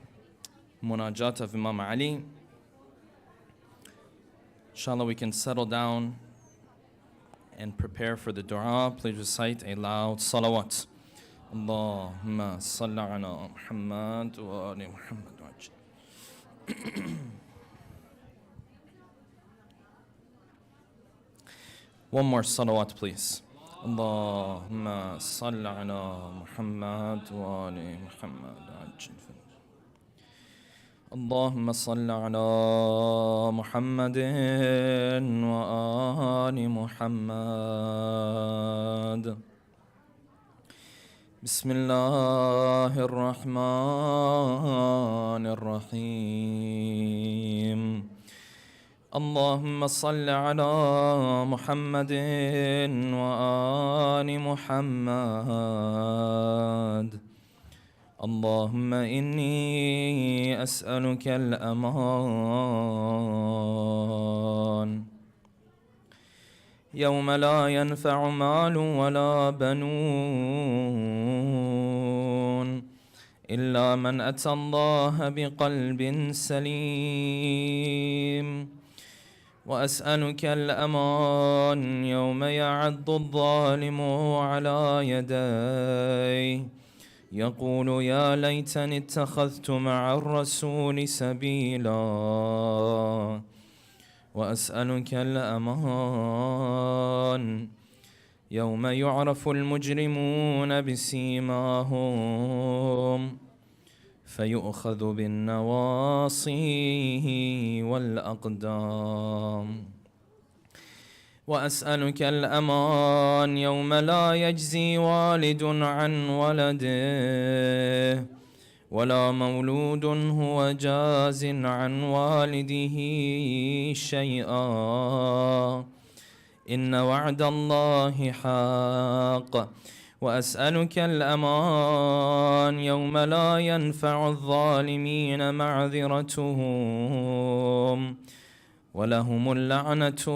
Munajat of Imam Ali. Inshallah, we can settle down and prepare for the dua. Please recite a loud salawat. اللهم صل على محمد وآل محمد وعجل. One more salawat, please. اللهم صل على محمد وآل محمد وعجل. اللهم صل على محمد وآل محمد. بسم الله الرحمن الرحيم. اللهم صل على محمد وآل محمد. اللهم إني أسألك الأمان يوم لا ينفع مال ولا بنون إلا من أتى الله بقلب سليم. وأسألك الأمان يوم يعض الظالم على يديه يقول يا ليتني اتخذت مع الرسول سبيلا. وأسألك الأمان يوم يعرف المجرمون بسيماهم فيؤخذ بالنواصي والأقدام. وأسألك الأمان يوم لا يجزي والد عن ولده ولا مولود هو جاز عن والده شيئا. إن وعد الله حق. وأسألك الأمان يوم لا ينفع الظالمين معذرتهم ولهم اللعنة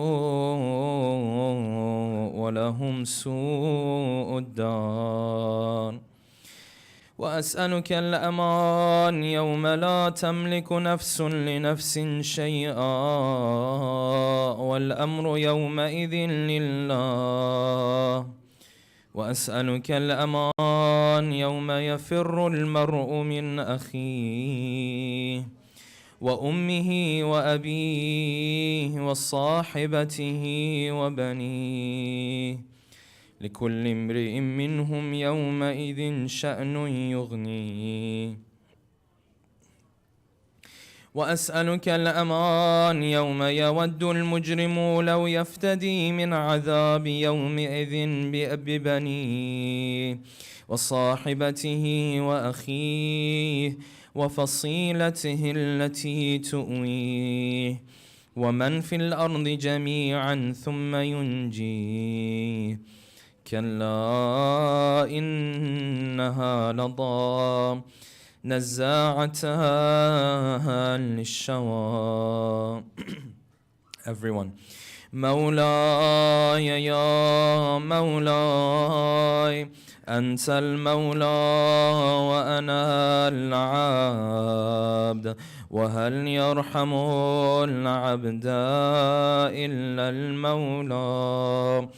ولهم سوء الدار. وأسألك الأمان يوم لا تملك نفس لنفس شيئا والأمر يومئذ لله. وأسألك الأمان يوم يفر المرء من أخيه وأمه وأبيه وصاحبته وبنيه لكل امرئ منهم يومئذ شأن يغنيه. وأسألك الأمان يوم يود المجرم لو يفتدي من عذاب يومئذ ببنيه وصاحبته وأخيه وفصيلته التي تؤويه ومن في الأرض جميعا ثم ينجيه. كلا إنها لظى نزاعة للشوى. Everyone. مولاي يا مولاي أنت المولى وأنا العبد وهل يرحم العبد إلا المولى.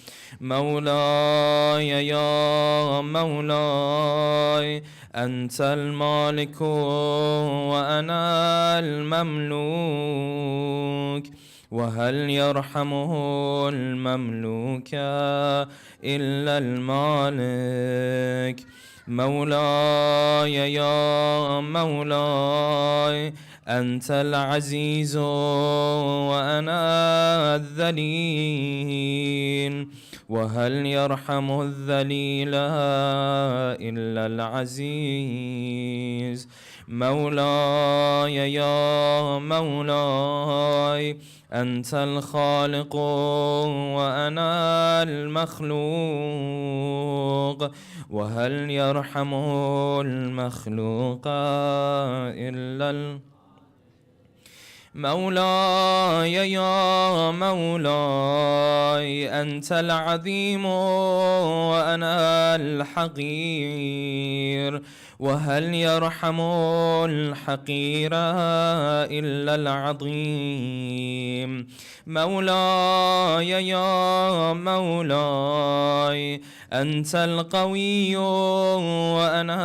مولاي يا مولاي أنت المالك وأنا المملوك وهل يرحمه المملوك إلا المالك. مولاي يا مولاي أنت العزيز وأنا الذليل وهل يرحم الذليل إلا العزيز. مولاي يا مولاي أنت الخالق وأنا المخلوق وهل يرحم المخلوق إلا مولاي يا مولاي أنت العظيم وأنا الحقير، وهل يرحم الحقير إلا العظيم. مولاي يا مولاي أنت القوي وأنا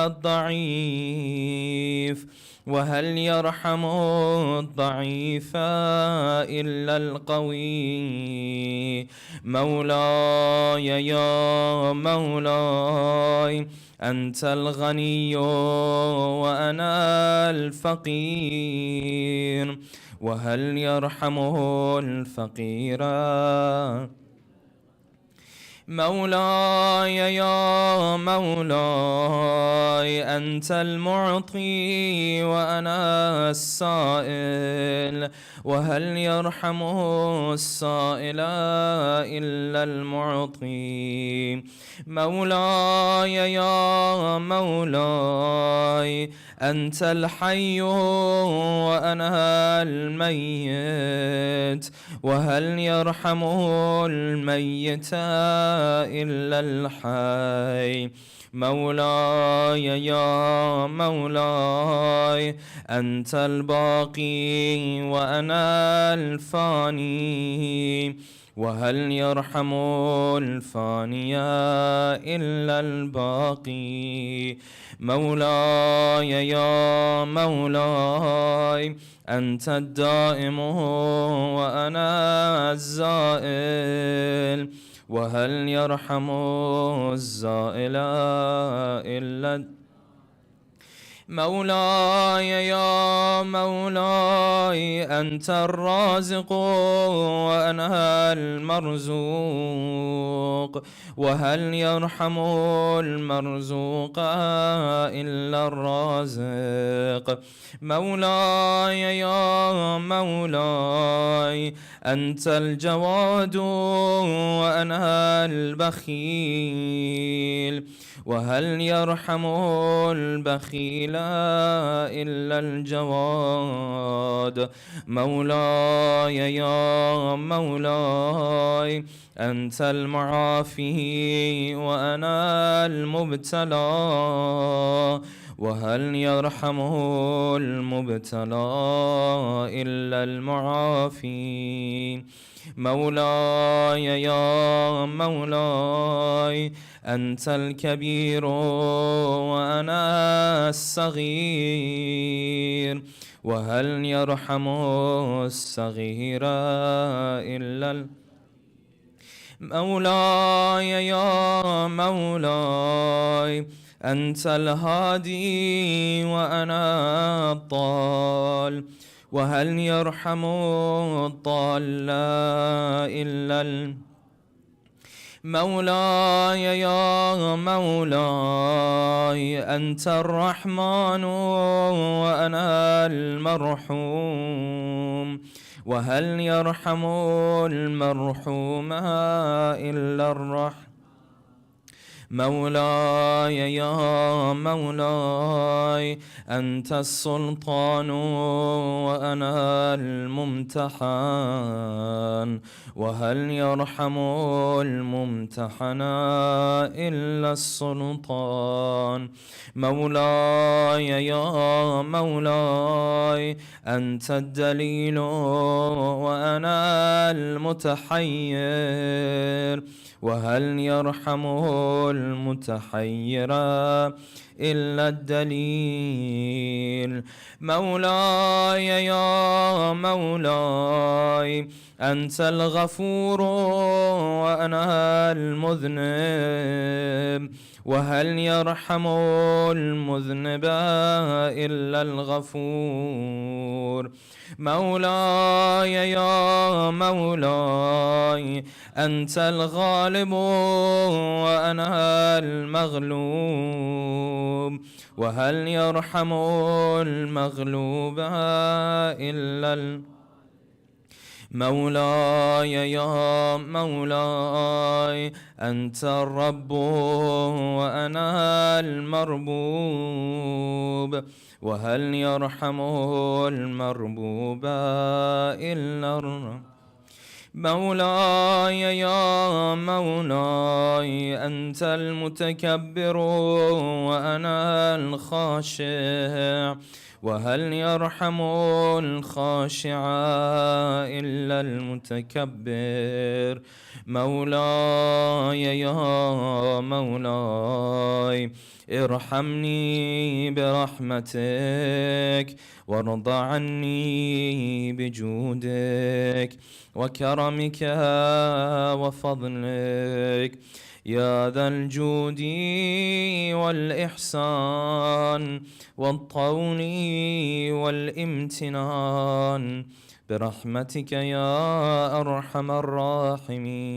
الضعيف، وهل يرحم الضعيف إلا القوي. مولاي يا مولاي أنت الغني وأنا الفقير، وهل يرحمه الفقير. مولاي يا مولاي أنت المعطي وأنا السائل، وهل يرحمه السائل إلا المعطي. مولاي يا مولاي أنت الحي وأنا الميت، وهل يرحمه الميت إلا الحي. مولاي يا مولاي أنت الباقي وأنا الفاني، وهل يرحم الفاني إلا الباقي. مولاي يا مولاي أنت الدائم وأنا الزائل، وهل يرحم الزائل إلا. مولاي يا مولاي أنت الرازق وأنا المرزوق، وهل يرحم المرزوق إلا الرازق. مولاي يا مولاي أنت الجواد وأنا البخيل، وهل يرحم البخيل إلا الجواد. مولاي يا مولاي أنت المعافي وأنا المبتلى، وهل يرحم المبتلى إلا المعافي. مولاي يا مولاي أنت الكبير وأنا الصغير، وهل يرحم الصغير إلا. مولاي يا مولاي أنت الهادي وأنا الضال، وهل يرحم الضال إلا. مولاي يا مولاي أنت الرحمن وأنا المرحوم، وهل يرحم المرحوم إلا الرحمن. مولاي يا مولاي أنت السلطان وأنا الممتحن، وهل يرحم الممتحن إلا السلطان. مولاي يا مولاي أنت الدليل وأنا المتحير، وهل يرحمه المتحير إلا الدليل. مولاي يا مولاي أنت الغفور وأنا المذنب، وهل يرحم المذنب إلا الغفور. مولاي يا مولاي أنت الغالب وأنا المغلوب، وهل يرحم المغلوب إلا مولاي يا مولاي أنت الرب وأنا المربوب، وهل يرحم المربوب إلا الرب. مولاي يا مولاي أنت المتكبر وأنا الخاشع، وهل يرحم الخاشع إلا المتكبر. مولاي يا مولاي ارحمني برحمتك، وارض عني بجودك وكرمك وفضلك، يا ذا الجود والإحسان والطول والامتنان، برحمتك يا أرحم الراحمين.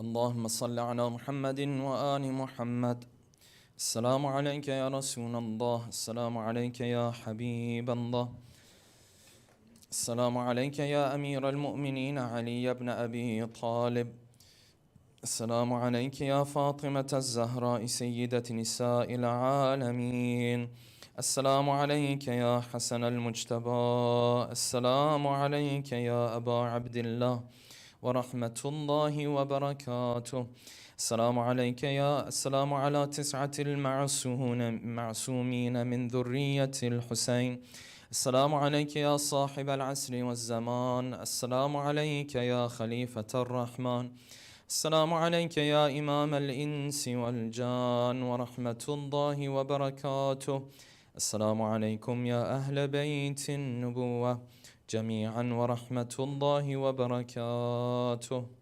اللهم صل على محمد وآل محمد. السلام عليك يا رسول الله، السلام عليك يا حبيب الله، السلام عليك يا أمير المؤمنين علي بن أبي طالب، السلام عليك يا فاطمة الزهراء سيدة نساء العالمين، السلام عليك يا حسن المجتبى، السلام عليك يا أبا عبد الله ورحمة الله وبركاته. السلام عليك يا السلام على 9 المعصومين من ذرية الحسين. السلام عليك يا صاحب العصر والزمان. السلام عليك يا خليفة الرحمن. السلام عليك يا إمام الإنس والجان ورحمة الله وبركاته. السلام عليكم يا أهل بيت النبوة جميعا ورحمة الله وبركاته.